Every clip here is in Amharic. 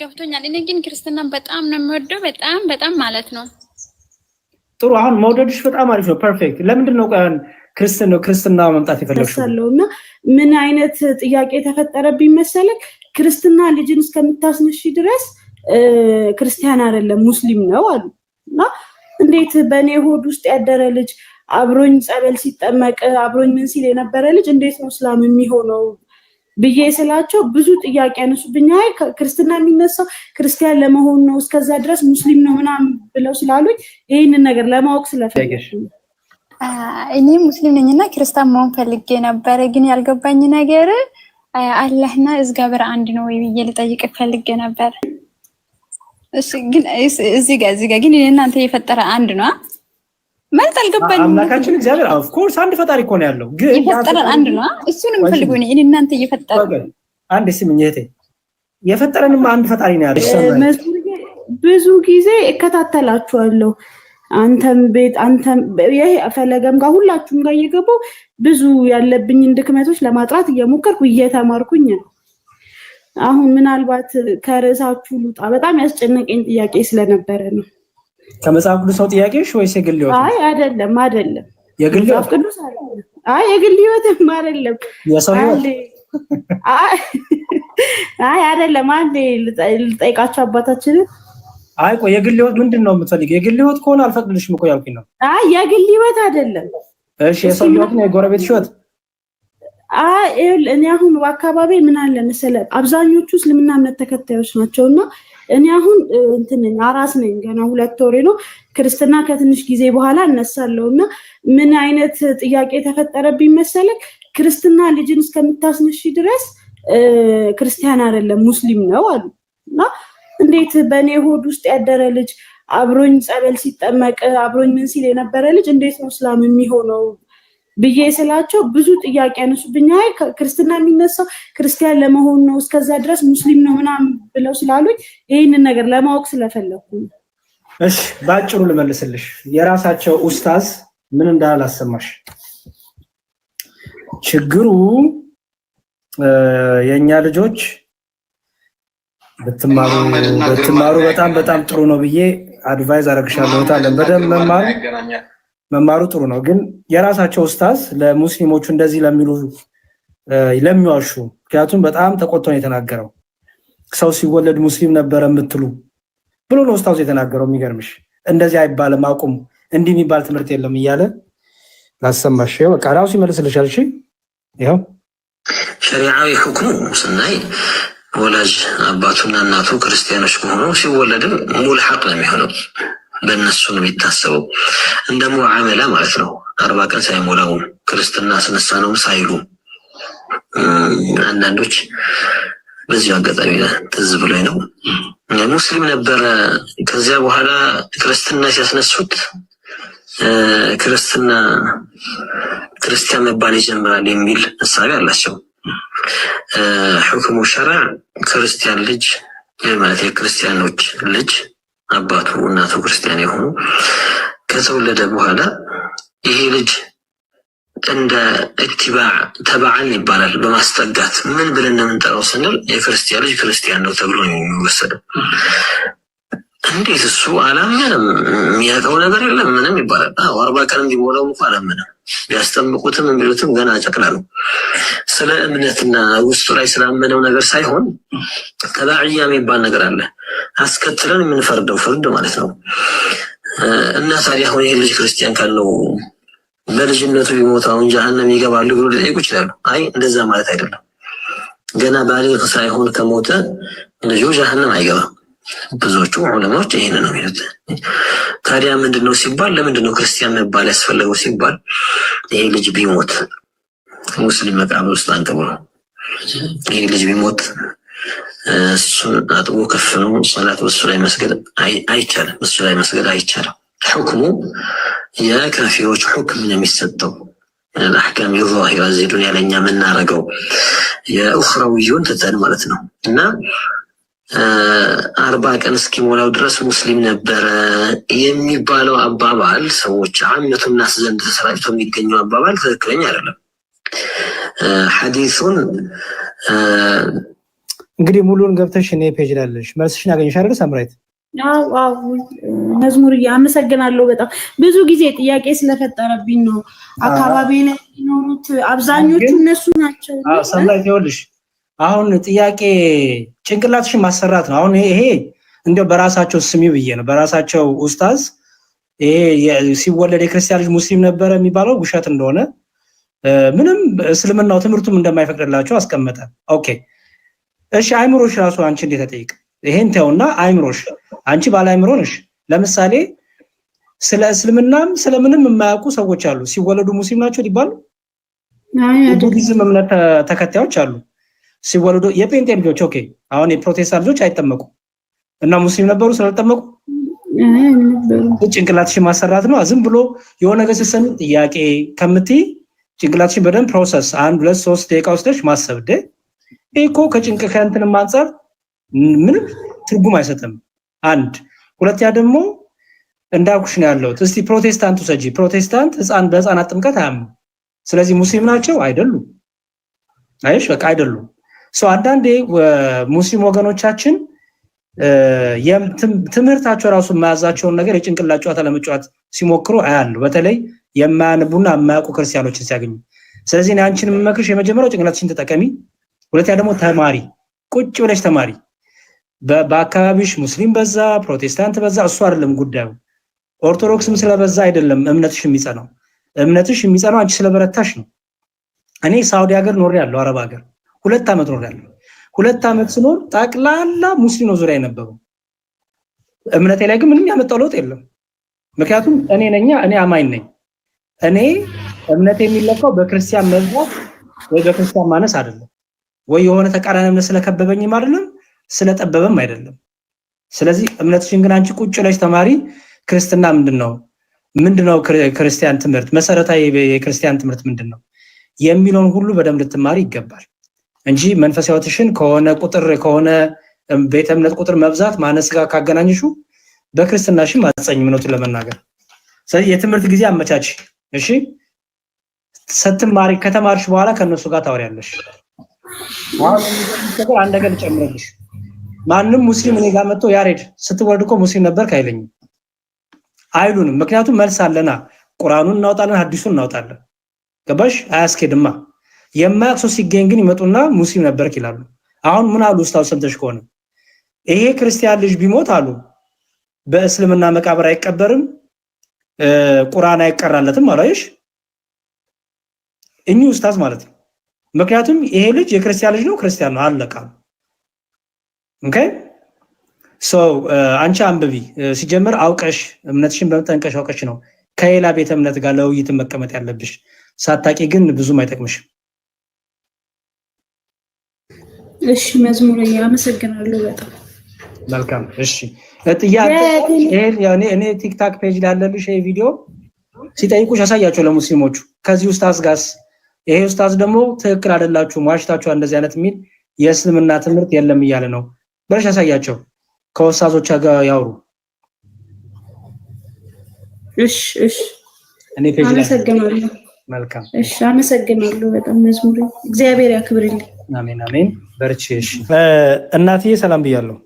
ገብቶኛል። እኔ ግን ክርስትናን በጣም ነው የምወደው፣ በጣም ማለት ነው። ጥሩ። አሁን መውደድሽ በጣም አሪፍ ነው። ፐርፌክት። ለምንድን ነው ክርስትና መምጣት የፈለግሽው? እና ምን አይነት ጥያቄ ተፈጠረብኝ መሰለክ? ክርስትና ልጅን እስከምታስነሺ ድረስ ክርስቲያን አይደለም ሙስሊም ነው አሉ። እና እንዴት በእኔ ሆድ ውስጥ ያደረ ልጅ አብሮኝ ጸበል ሲጠመቅ አብሮኝ ምን ሲል የነበረ ልጅ እንዴት ነው እስላም የሚሆነው ብዬ ስላቸው ብዙ ጥያቄ ያነሱብኝ። አይ ክርስትና የሚነሳው ክርስቲያን ለመሆን ነው፣ እስከዛ ድረስ ሙስሊም ነው ምናምን ብለው ስላሉኝ ይህንን ነገር ለማወቅ ስለፈለግሽ እኔ ሙስሊም ነኝና ክርስቲያን መሆን ፈልጌ ነበረ። ግን ያልገባኝ ነገር አላህና እግዚአብሔር አንድ ነው ወይ ብዬ ልጠይቅ ፈልጌ ነበር። እሺ ግን እዚህ ጋር ግን እናንተ የፈጠረ አንድ ነው ማለት አልገባኝም። አምላካችን እግዚአብሔር ኦፍ ኮርስ አንድ ፈጣሪ እኮ ነው ያለው፣ ግን የፈጠረ አንድ ነው። እሱንም ፈልጉኝ እኔ እናንተ እየፈጠረ አንድ ስምኝ እህቴ፣ የፈጠረንም አንድ ፈጣሪ ነው ያለው። ብዙ ጊዜ እከታተላችኋለሁ። አንተም ይሄ ፈለገም ጋር ሁላችሁም ጋር እየገቡ ብዙ ያለብኝን ድክመቶች ለማጥራት እየሞከርኩ እየተማርኩኝ ነው። አሁን ምናልባት ከርዕሳችሁ ልውጣ። በጣም ያስጨነቀኝ ጥያቄ ስለነበረ ነው። ከመጽሐፍ ቅዱስ ነው ጥያቄሽ ወይስ የግል ህይወት? አይ አይደለም። የግል መጽሐፍ ቅዱስ አይደለም። አይ የግል ህይወትም አይደለም። የሰው ህይወት? አይ አይደለም። አንዴ ልጠይቃችሁ አባታችንን። አይ ቆይ የግል ህይወት ምንድን ነው የምትፈልጊው? የግል ህይወት ከሆነ አልፈቅድልሽም እኮ ያልኩኝ ነው። አይ የግል ህይወት አይደለም። እሺ የሰው ህይወት ነው? የጎረቤትሽ ህይወት? አይ እኔ አሁን በአካባቢ ምን አለ መሰለህ፣ አብዛኞቹ እስልምና እምነት ተከታዮች ናቸውና እኔ አሁን አራስ ነኝ፣ ገና 2 ወሬ ነው። ክርስትና ከትንሽ ጊዜ በኋላ እነሳለሁና ምን አይነት ጥያቄ ተፈጠረብኝ መሰለህ? ክርስትና ልጅን እስከምታስነሺ ድረስ ክርስቲያን አይደለም ሙስሊም ነው አሉ። እና እንዴት በእኔ ሆድ ውስጥ ያደረ ልጅ አብሮኝ ጸበል ሲጠመቅ አብሮኝ ምን ሲል የነበረ ልጅ እንዴት ነው እስላም የሚሆነው ብዬ ስላቸው ብዙ ጥያቄ ያነሱብኝ። አይ ክርስትና የሚነሳው ክርስቲያን ለመሆን ነው፣ እስከዛ ድረስ ሙስሊም ነው ምናምን ብለው ስላሉኝ ይህንን ነገር ለማወቅ ስለፈለኩ ነው። እሺ በአጭሩ ልመልስልሽ። የራሳቸው ኡስታዝ ምን እንዳለ አሰማሽ። ችግሩ የኛ ልጆች ብትማሩ በጣም ጥሩ ነው ብዬ አድቫይዝ አደርግሻለሁ። ታለን በደንብ መማሩ ጥሩ ነው። ግን የራሳቸው ኡስታዝ ለሙስሊሞቹ እንደዚህ ለሚዋሹ፣ ምክንያቱም በጣም ተቆጥቶ ነው የተናገረው። ሰው ሲወለድ ሙስሊም ነበረ የምትሉ ብሎ ነው ኡስታዙ የተናገረው። የሚገርምሽ እንደዚህ አይባልም፣ አቁም፣ እንዲህ የሚባል ትምህርት የለም እያለ ላሰማሽ። በቃ ራሱ ይመልስልሻል። እሺ ይኸው ሸሪዓዊ ሁክሙ ስናይ ወላጅ አባቱና እናቱ ክርስቲያኖች ከሆኑ ሲወለድም ሙልሐቅ ነው የሚሆነው፣ በእነሱ ነው የሚታሰበው። እንደ ሙዓመላ ማለት ነው። 40 ቀን ሳይሞላው ክርስትና አስነሳ ነው ሳይሉ አንዳንዶች በዚህ አጋጣሚ ትዝ ብሎኝ ነው ሙስሊም ነበረ፣ ከዚያ በኋላ ክርስትና ሲያስነሱት ክርስቲያን መባል ይጀምራል የሚል እሳቤ አላቸው። ሁክሙ ሸርዕ ክርስቲያን ልጅ ማለት የክርስቲያኖች ልጅ አባቱ እናቱ ክርስቲያን የሆኑ ከተወለደ በኋላ ይሄ ልጅ እንደ ኢትባዕ ተባዓን ይባላል። በማስጠጋት ምን ብለን ነው የምንጠራው ስንል የክርስቲያን ልጅ ክርስቲያን ነው ተብሎ ነው የሚወሰደው። እንዴት እሱ አላመነም፣ የሚያውቀው ነገር የለም ምንም ይባላል። 40 ቀን እንዲሞላው እንኳን አላመነም። ቢያስጠምቁትም የሚሉትም ገና ጨቅላ ነው። ስለ እምነትና ውስጡ ላይ ስላመነው ነገር ሳይሆን ተባዕያ የሚባል ነገር አለ፣ አስከትለን የምንፈርደው ፍርድ ማለት ነው። እና ታዲያ አሁን ይህ ልጅ ክርስቲያን ካለው በልጅነቱ ቢሞት አሁን ጀሃነም ይገባሉ ብሎ ሊጠይቁ ይችላሉ። አይ እንደዛ ማለት አይደለም። ገና ባሊግ ሳይሆን ከሞተ ልጁ ጀሃነም አይገባም። ብዙዎቹ ዑለማዎች ይሄን ነው የሚሉት። ታዲያ ምንድነው ሲባል ለምንድነው ክርስቲያን መባል ያስፈለገው ሲባል ይሄ ልጅ ቢሞት ሙስሊም መቃብር ውስጥ አንቀብሮ ይሄ ልጅ ቢሞት እሱን አጥቦ ከፍኖ ሶላት በሱ ላይ መስገድ አይቻልም። እሱ ላይ መስገድ አይቻልም። ሁክሙ የካፊሮች ሁክም ነው የሚሰጠው። الأحكام الظاهرة زي الدنيا لنا من نارجو يا أخرويون تتن مالتنا እና 40 ቀን እስኪሞላው ድረስ ሙስሊም ነበረ የሚባለው አባባል ሰዎች ዓመቱና ዘንድ ተሰራጭቶ የሚገኘው አባባል ትክክለኛ አይደለም። ሐዲሱን እንግዲህ ሙሉን ገብተሽ እኔ ፔጅ ላለሽ መልስሽን ያገኘሽ አይደል ሳምራይት? አዎ መዝሙር አመሰግናለሁ። በጣም ብዙ ጊዜ ጥያቄ ስለፈጠረብኝ ነው። አካባቢ ላይ የሚኖሩት አብዛኞቹ እነሱ ናቸው። አዎ ሳምራይት ይኸውልሽ አሁን ጥያቄ ጭንቅላትሽን ማሰራት ነው። አሁን ይሄ እንደው በራሳቸው ስሚ ብዬ ነው በራሳቸው ኡስታዝ ይሄ ሲወለድ የክርስቲያን ልጅ ሙስሊም ነበረ የሚባለው ውሸት እንደሆነ ምንም እስልምናው ትምህርቱም እንደማይፈቅድላቸው አስቀመጠ። ኦኬ እሺ አይምሮሽ ራሱ አንቺ እንዴት ተጠይቅ ይሄን ተውና አይምሮሽ አንቺ ባለ አይምሮ ነሽ። ለምሳሌ ስለ እስልምናም ስለምንም የማያውቁ ሰዎች አሉ ሲወለዱ ሙስሊም ናቸው ሊባሉ ቡዲዝም እምነት ተከታዮች አሉ ሲወለዱ የጴንጤ ልጆች ኦኬ አሁን የፕሮቴስታንት ልጆች አይጠመቁ እና ሙስሊም ነበሩ ስላልጠመቁ ጭንቅላትሽን ማሰራት ነው። ዝም ብሎ የሆነ ነገር ሲሰሚ ጥያቄ ከምትይ ጭንቅላትሽን በደንብ ፕሮሰስ 1 2 3 ደቂቃ ወስደሽ ማሰብ እኮ ከጭንቅ ከእንትን ማንጻር ምንም ትርጉም አይሰጥም። አንድ ሁለተኛ ደግሞ እንዳልኩሽ ነው ያለሁት። እስቲ ፕሮቴስታንቱ ሰጂ ፕሮቴስታንት በህፃናት ጥምቀት አያምኑ። ስለዚህ ሙስሊም ናቸው አይደሉም። አይሽ በቃ አይደሉም። አንዳንዴ ሙስሊም ወገኖቻችን ትምህርታቸው ራሱ የማያዛቸውን ነገር የጭንቅላት ጨዋታ ለመጫወት ሲሞክሩ አያለሁ። በተለይ የማያነቡና የማያውቁ ክርስቲያኖችን ሲያገኙ። ስለዚህ እኔ አንቺን የምመክርሽ የመጀመሪያው ጭንቅላትሽን ተጠቀሚ። ሁለተኛ ደግሞ ተማሪ፣ ቁጭ ብለሽ ተማሪ። በአካባቢሽ ሙስሊም በዛ ፕሮቴስታንት በዛ እሱ አይደለም ጉዳዩ። ኦርቶዶክስም ስለበዛ አይደለም እምነትሽ የሚጸናው። እምነትሽ የሚጸናው አንቺ ስለበረታሽ ነው። እኔ ሳውዲ ሀገር ኖሬያለሁ፣ አረብ ሀገር 2 ዓመት ኖሬያለሁ። 2 ዓመት ስኖር ጠቅላላ ሙስሊም ነው ዙሪያ የነበረው። እምነቴ ላይ ግን ምንም ያመጣው ለውጥ የለም። ምክንያቱም እኔ አማኝ ነኝ። እኔ እምነቴ የሚለካው በክርስቲያን መብዛት ወይ በክርስቲያን ማነስ አይደለም፣ ወይ የሆነ ተቃራኒ እምነት ስለከበበኝም አይደለም ስለጠበበም አይደለም። ስለዚህ እምነትሽን ግን አንቺ ቁጭ ብለሽ ተማሪ። ክርስትና ምንድነው ክርስቲያን ትምህርት መሰረታዊ የክርስቲያን ትምህርት ምንድነው የሚለውን ሁሉ በደንብ ልትማሪ ይገባል እንጂ መንፈሳዊትሽን ከሆነ ቤተ እምነት ቁጥር መብዛት ማነስ ጋር ካገናኝሹ በክርስትናሽም አትጸኝም ነው ለመናገር። ስለዚህ የትምህርት ጊዜ አመቻች። እሺ ስትማሪ ከተማርሽ በኋላ ከነሱ ጋር ታወሪያለሽ። አሁን ነገር አንድ ነገር ልጨምርልሽ። ማንም ሙስሊም እኔ ጋር መጥቶ ያሬድ ስትወልድ እኮ ሙስሊም ነበር አይለኝም አይሉንም። ምክንያቱም መልስ አለና ቁርአኑን እናውጣለን ሐዲሱን እናውጣለን። ገባሽ? አያስኬድማ። የማያውቅ ሰው ሲገኝ ግን ይመጡና ሙስሊም ነበርክ ይላሉ። አሁን ምን አሉ ኡስታዝ ሰምተሽ ከሆነ ይሄ ክርስቲያን ልጅ ቢሞት አሉ በእስልምና መቃብር አይቀበርም ቁርአን አይቀራለትም አላየሽ? እኚ ኡስታዝ ማለት ነው። ምክንያቱም ይሄ ልጅ የክርስቲያን ልጅ ነው ክርስቲያን ነው አለቃ። ኦኬ አንቺ አንብቢ ሲጀምር አውቀሽ እምነትሽን በመጠንቀሽ አውቀሽ ነው ከሌላ ቤተ እምነት ጋር ለውይይት መቀመጥ ያለብሽ። ሳታቂ ግን ብዙም አይጠቅምሽም። እሺ መዝሙር አመሰግናለሁ በጣም መልካም። እሺ ጥያቄ እኔ ቲክታክ ፔጅ ላይ ያለልሽ ይሄ ቪዲዮ ሲጠይቁሽ ያሳያቸው ለሙስሊሞቹ ከዚህ ኡስታዝ ጋርስ ይሄ ኡስታዝ ደግሞ ትክክል አይደላችሁም ዋሽታችሁ እንደዚህ አይነት የሚል የእስልምና ትምህርት የለም እያለ ነው ብለሽ ያሳያቸው። ከኡስታዞች ጋር ያውሩ። እሺ እኔ ፔጅ ላይ አመሰግናለሁ። መልካም እሺ አመሰግናለሁ በጣም መዝሙር እግዚአብሔር ያክብርልኝ። አሜን አሜን። በርቺ። እሺ እናትዬ ሰላም ብያለሁ።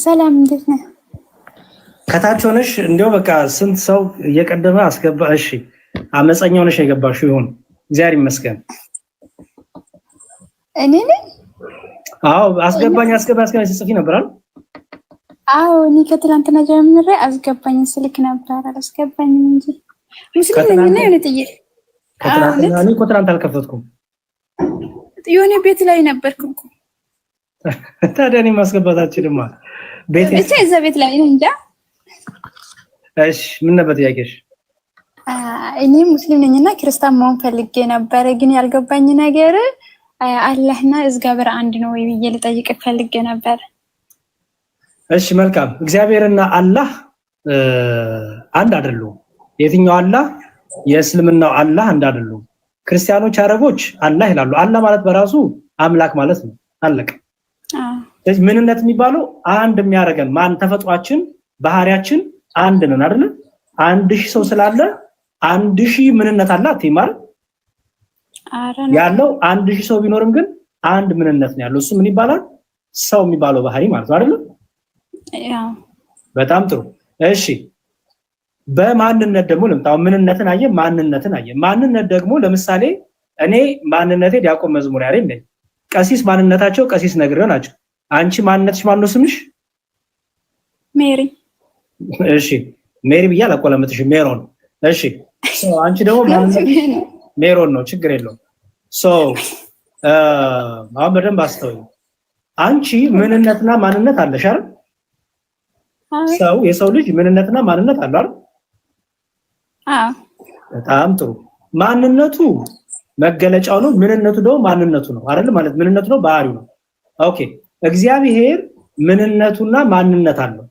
ሰላም እንዴት ነህ? ከታች ሆነሽ እንደው በቃ ስንት ሰው እየቀደመ አስገባ። እሺ አመፀኛው ነሽ የገባሽው ይሁን እግዚአብሔር ይመስገን። እኔ ነኝ? አዎ አስገባኝ ጽፊ ነበር አይደል? አዎ እኔ ከትላንትና ጀምሬ አስገባኝ ስልክ ነበር አላስገባኝም እንጂ ሙስሊም ነኝ ነው ጥዬ ከትላንትና እኔ ትላንት አልከፈትኩም። የሆነ ቤት ላይ ነበርኩ እኮ ታዲያ እኔ ማስገባታችንማ ቤት እዛ ቤት ላይ ነው እንጃ። እሺ ምን ነበር ጥያቄሽ? እኔ ሙስሊም ነኝና ክርስቲያን መሆን ፈልጌ ነበር ግን ያልገባኝ ነገር አላህና እግዚአብሔር አንድ ነው ወይ ብዬ ልጠይቅ ፈልጌ ነበር። እሺ መልካም። እግዚአብሔርና አላህ አንድ አይደሉም። የትኛው አላህ? የእስልምናው አላህ አንድ አይደሉም። ክርስቲያኖች አረቦች አላህ ይላሉ። አላህ ማለት በራሱ አምላክ ማለት ነው። አለቀ። ስለዚህ ምንነት የሚባለው አንድ የሚያደርገን ማን ተፈጥሯችን ባህሪያችን አንድ ነን አይደል? 1000 ሰው ስላለ 1000 ምንነት አለ አትይማር ያለው 1000 ሰው ቢኖርም ግን አንድ ምንነት ነው ያለው። እሱ ምን ይባላል? ሰው የሚባለው ባህሪ ማለት ነው አይደል? ያው በጣም ጥሩ። እሺ በማንነት ደግሞ ለምታው ምንነትን አየ፣ ማንነትን አየ። ማንነት ደግሞ ለምሳሌ እኔ ማንነቴ ዲያቆን መዝሙር ያሬድ ነኝ። ቀሲስ ማንነታቸው ቀሲስ ነግሬው ናቸው። አንቺ ማንነትሽ ማን ነው ስምሽ? ሜሪ። እሺ ሜሪ ብዬ አላቆላመጥሽ፣ ሜሮን። እሺ አንቺ ደግሞ ማንነትሽ ሜሮን ነው፣ ችግር የለውም። አሁን በደንብ አስተውይ። አንቺ ምንነትና ማንነት አለሽ አይደል? የሰው ልጅ ምንነትና ማንነት አለው አይደል? በጣም ጥሩ። ማንነቱ መገለጫው ነው፣ ምንነቱ ደግሞ ማንነቱ ነው አይደል? ማለት ምንነቱ ነው ባህሪው ነው። ኦኬ እግዚአብሔር ምንነቱና ማንነት አለው።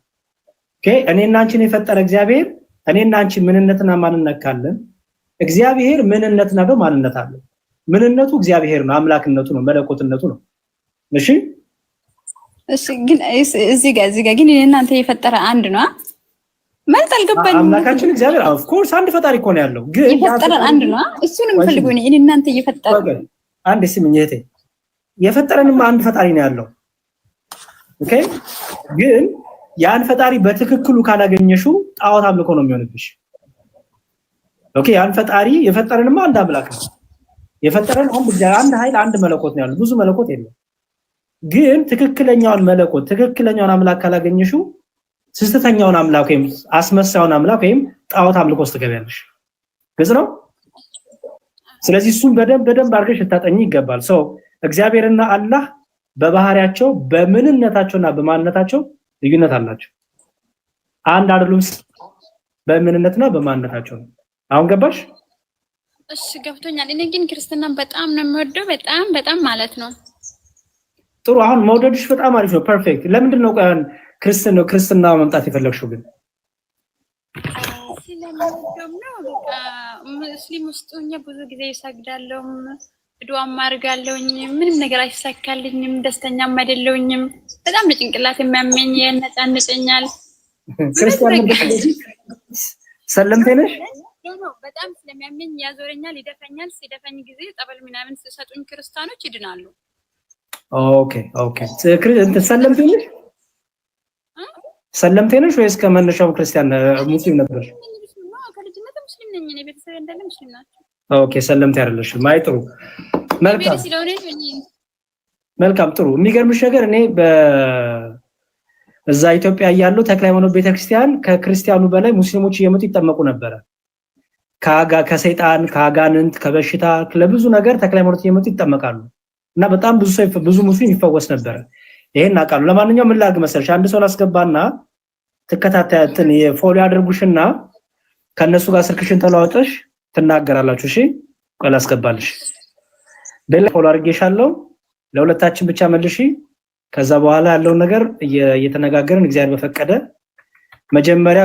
ኦኬ እኔና አንቺን የፈጠረ እግዚአብሔር እኔና አንቺ ምንነትና ማንነት ካለን እግዚአብሔር ምንነትና ደግሞ ማንነት አለው። ምንነቱ እግዚአብሔር ነው፣ አምላክነቱ ነው፣ መለኮትነቱ ነው። እሺ ግን እዚህ ጋር ግን እናንተ የፈጠረ አንድ ነው ማለት አልገባኝም። አምላካችን እግዚአብሔር ኦፍ ኮርስ አንድ ፈጣሪ እኮ ነው ያለው፣ ግን የፈጠረ አንድ ነው። እሱን የምፈልገው እኔ እናንተ የፈጠረ አንድ ስምኝ እህቴ፣ የፈጠረንም አንድ ፈጣሪ ነው ያለው። ኦኬ ግን ያን ፈጣሪ በትክክሉ ካላገኘሽው ጣዖት አምልኮ ነው የሚሆንብሽ። ኦኬ ያን ፈጣሪ የፈጠረንም አንድ አምላክ ነው የፈጠረን አንድ ኃይል አንድ መለኮት ነው ያለው። ብዙ መለኮት የለም። ግን ትክክለኛውን መለኮት ትክክለኛውን አምላክ ካላገኘሽው ስስተኛውን አምላክ ወይም አስመሳዩን አምላክ ወይም ጣዖት አምልኮ ውስጥ ትገቢያለሽ። ግልጽ ነው። ስለዚህ እሱን በደንብ አድርገሽ ልታጠኚ ይገባል። እግዚአብሔርና አላህ በባህሪያቸው በምንነታቸውና በማንነታቸው ልዩነት አላቸው። አንድ አይደሉም። በምንነትና በማንነታቸው ነው። አሁን ገባሽ? እሺ ገብቶኛል። እኔ ግን ክርስትናን በጣም ነው የምወደው፣ በጣም ማለት ነው። ጥሩ። አሁን መውደድሽ በጣም አሪፍ ነው። ፐርፌክት። ለምንድን ነው ክርስትና መምጣት የፈለግሽው ግን? ስለምወደው ነው። በቃ ሙስሊም ውስጥ ሆኜ ብዙ ጊዜ ይሰግዳለሁ፣ ዱዓም አድርጋለሁኝ። ምንም ነገር አይሳካልኝም፣ ደስተኛም አይደለሁኝም። በጣም ለጭንቅላት የሚያመኝ ያነጫንጨኛል። ክርስቲያን ሰለምቴ ነሽ? በጣም ስለሚያመኝ ያዞረኛል፣ ይደፈኛል። ሲደፈኝ ጊዜ ጠበል ምናምን ሲሰጡኝ ክርስቲያኖች ይድናሉ። ኦኬ ሰለምቴ ነሽ? ሰለምቴ ነሽ ወይስ ከመነሻው ክርስቲያን ሙስሊም ነበርሽ? ከልጅነት ሙስሊም ነኝ እኔ። ቤተሰብ እንዳለ ሙስሊም ናቸው። ኦኬ ሰለምቴ አይደለሽም። አይ ጥሩ መልካም ጥሩ። የሚገርምሽ ነገር እኔ እዛ ኢትዮጵያ ያለው ተክለ ሃይማኖት ቤተክርስቲያን ከክርስቲያኑ በላይ ሙስሊሞች እየመጡ ይጠመቁ ነበረ። ከሰይጣን ከአጋንንት ከበሽታ ለብዙ ነገር ተክለ ሃይማኖት እየመጡ ይጠመቃሉ እና በጣም ብዙ ሙስሊም ይፈወስ ነበረ። ይሄን አውቃለሁ። ለማንኛውም ምን ላድርግ መሰለሽ፣ አንድ ሰው ላስገባና ትከታተያትን የፎሎ ያደርጉሽና ከነሱ ጋር ስልክሽን ተለዋውጠሽ ትናገራላችሁ። እሺ ቆይ ላስገባልሽ። በሌላ ፎሎ አድርጌሻለሁ። ለሁለታችን ብቻ መልሺ። ከዛ በኋላ ያለውን ነገር እየተነጋገርን እግዚአብሔር በፈቀደ መጀመሪያ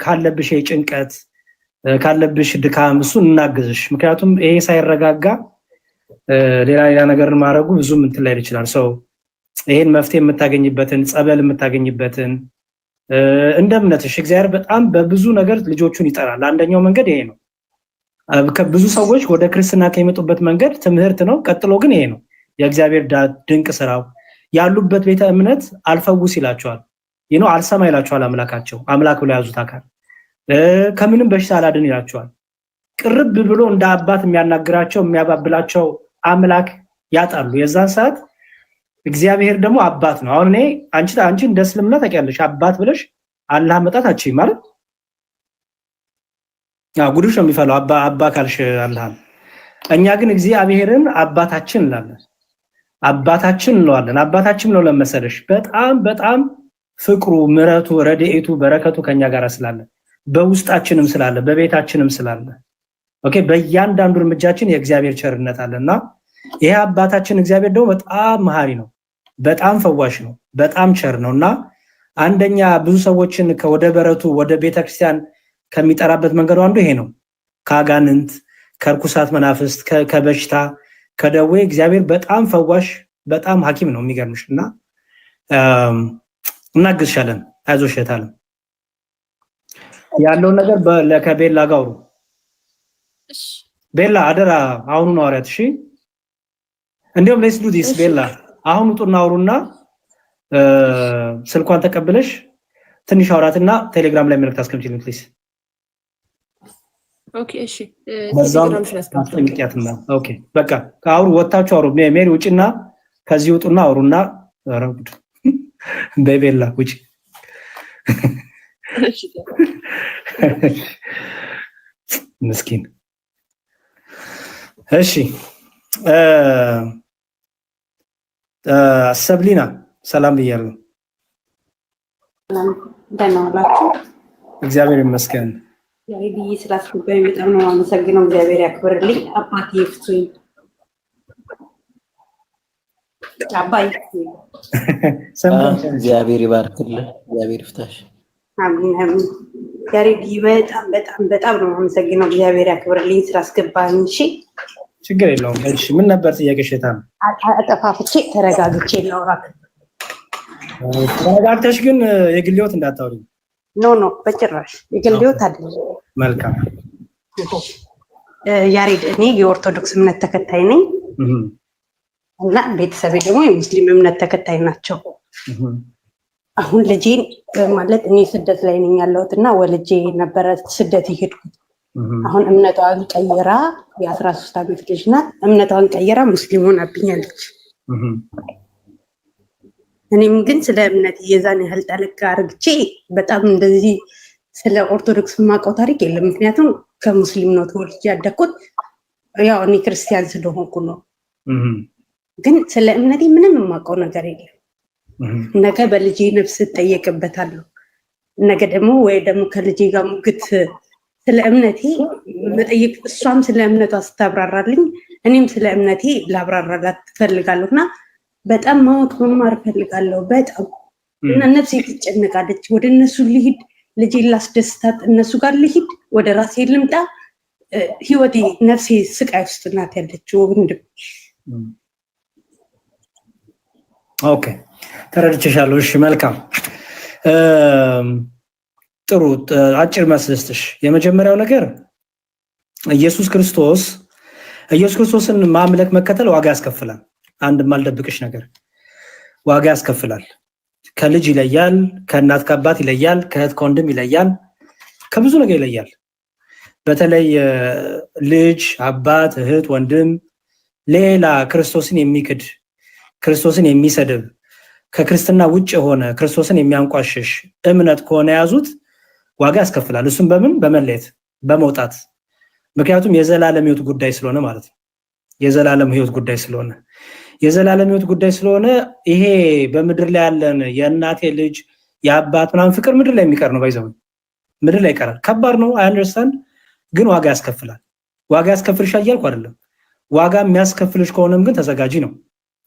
ካለብሽ ጭንቀት ካለብሽ ድካም እሱን እናግዝሽ። ምክንያቱም ይሄ ሳይረጋጋ ሌላ ነገር ማድረጉ ብዙም እንትን ላይ ይችላል። ይሄን መፍትሄ የምታገኝበትን ጸበል የምታገኝበትን እንደ እምነትሽ እግዚአብሔር በጣም በብዙ ነገር ልጆቹን ይጠራል። አንደኛው መንገድ ይሄ ነው። ከብዙ ሰዎች ወደ ክርስትና ከሚመጡበት መንገድ ትምህርት ነው። ቀጥሎ ግን ይሄ ነው የእግዚአብሔር ድንቅ ስራው። ያሉበት ቤተ እምነት አልፈውስ ይላቸዋል፣ አልሰማ ይላቸዋል። አምላካቸው አምላክ ብለው ያዙት አካል ከምንም በሽታ አላድን ይላቸዋል። ቅርብ ብሎ እንደ አባት የሚያናግራቸው የሚያባብላቸው አምላክ ያጣሉ። የዛን ሰዓት እግዚአብሔር ደግሞ አባት ነው። አሁን እኔ አንቺ እንደ እስልምና ታውቂያለሽ፣ አባት ብለሽ አላህ መጣት አቺ ማለት ጉዱሽ ነው የሚፈለው አባ ካልሽ አላህ። እኛ ግን እግዚአብሔርን አባታችን እንላለን፣ አባታችን እንለዋለን። አባታችን ነው ለመሰለሽ በጣም ፍቅሩ፣ ምሕረቱ፣ ረድኤቱ፣ በረከቱ ከኛ ጋር ስላለ በውስጣችንም ስላለ በቤታችንም ስላለ ኦኬ በእያንዳንዱ እርምጃችን የእግዚአብሔር ቸርነት አለና ይሄ አባታችን እግዚአብሔር ደግሞ በጣም መሐሪ ነው፣ በጣም ፈዋሽ ነው፣ በጣም ቸር ነውና አንደኛ ብዙ ሰዎችን ወደ በረቱ ወደ ቤተክርስቲያን ከሚጠራበት መንገዱ አንዱ ይሄ ነው። ከአጋንንት ከርኩሳት መናፍስት ከበሽታ ከደዌ እግዚአብሔር በጣም ፈዋሽ በጣም ሐኪም ነው። የሚገርምሽና እናግዝሻለን። አይዞሽ እህታለም ያለውን ነገር ለከቤላ ጋሩ ቤላ አደራ አሁኑ ነው አውሪያት። እሺ እንዴም ሌትስ ዱ ዲስ ቤላ አሁን ውጡና አውሩና ስልኳን ተቀብለሽ ትንሽ አውራትና ቴሌግራም ላይ መልእክት አስቀምጪልኝ ፕሊዝ። ኦኬ እሺ ቴሌግራም አስቀምጪያትና ኦኬ በቃ አውሩ ወጣችሁ አውሩ። ሜሪ ውጪና ከዚህ ውጡና አውሩና አረጉድ በቤላ ውጪ ምስኪን። እሺ ሰብሊና ሰላም ብያለሁ። ደህና ዋላችሁ? እግዚአብሔር ይመስገን። ያይዲ ስላስገባኝ በጣም ነው አመሰግነው። እግዚአብሔር ያክብርልኝ። አባቴ ይፍቱኝ። አባይ እግዚአብሔር ይባርክልህ። እግዚአብሔር ይፍታሽ። አሜን አሜን። ያሬዲ በጣም ነው አመሰግነው። እግዚአብሔር ያክብርልኝ ስላስገባኝ። እሺ ችግር የለውም። እሺ ምን ነበር ጥያቄሽ? የታም አጠፋፍቼ ተረጋግቼ ላውራ። ተረጋግተሽ ግን የግል ህይወት እንዳታወሪ። ኖ በጭራሽ የግል ህይወት አይደለም። መልካም ያሬድ፣ እኔ የኦርቶዶክስ እምነት ተከታይ ነኝ እና ቤተሰቤ ደግሞ የሙስሊም እምነት ተከታይ ናቸው። አሁን ልጄን ማለት እኔ ስደት ላይ ነኝ ያለሁት እና ወልጄ ነበረ ስደት የሄድኩት። አሁን እምነቷን ቀይራ የ13 ዓመት ልጅ ናት። እምነቷን ቀይራ ሙስሊም ሆናብኛለች። እኔም ግን ስለ እምነት የዛን ያህል ጠለቅ አድርግቼ በጣም እንደዚህ ስለ ኦርቶዶክስ የማውቀው ታሪክ የለም። ምክንያቱም ከሙስሊም ነው ተወልጄ ያደግኩት። ያው እኔ ክርስቲያን ስለሆንኩ ነው። ግን ስለ እምነቴ ምንም የማውቀው ነገር የለም። ነገ በልጄ ነፍስ እጠየቅበታለሁ። ነገ ደግሞ ወይ ደግሞ ከልጄ ጋር ሙግት ስለ እምነቴ መጠየቅ፣ እሷም ስለ እምነቷ ስታብራራልኝ እኔም ስለ እምነቴ ላብራራላት ትፈልጋለሁ እና በጣም ማወቅ መማር ፈልጋለሁ። በጣም እና ነፍሴ ትጨነቃለች። ወደ እነሱ ልሂድ፣ ልጄን ላስደስታት፣ እነሱ ጋር ልሂድ፣ ወደ ራሴ ልምጣ። ህይወቴ ነፍሴ ስቃይ ውስጥ ናት ያለችው። ወንድም ኦኬ ተረድቼሻለሁ። እሺ መልካም ጥሩ አጭር መስለስትሽ። የመጀመሪያው ነገር ኢየሱስ ክርስቶስን ማምለክ መከተል ዋጋ ያስከፍላል። አንድ ማልደብቅሽ ነገር ዋጋ ያስከፍላል። ከልጅ ይለያል፣ ከእናት ከአባት ይለያል፣ ከእህት ከወንድም ይለያል፣ ከብዙ ነገር ይለያል። በተለይ ልጅ፣ አባት፣ እህት፣ ወንድም ሌላ ክርስቶስን የሚክድ ክርስቶስን የሚሰድብ ከክርስትና ውጭ የሆነ ክርስቶስን የሚያንቋሽሽ እምነት ከሆነ ያዙት ዋጋ ያስከፍላል። እሱም በምን በመለየት በመውጣት ምክንያቱም የዘላለም ህይወት ጉዳይ ስለሆነ ማለት ነው። የዘላለም ህይወት ጉዳይ ስለሆነ ይሄ በምድር ላይ ያለን የእናቴ ልጅ የአባት ምናምን ፍቅር ምድር ላይ የሚቀር ነው። ባይዘው ምድር ላይ ይቀራል። ከባድ ነው። አይ አንደርስታንድ። ግን ዋጋ ያስከፍላል። ዋጋ ያስከፍልሻል እያልኩ አይደለም። ዋጋ የሚያስከፍልሽ ከሆነም ግን ተዘጋጂ ነው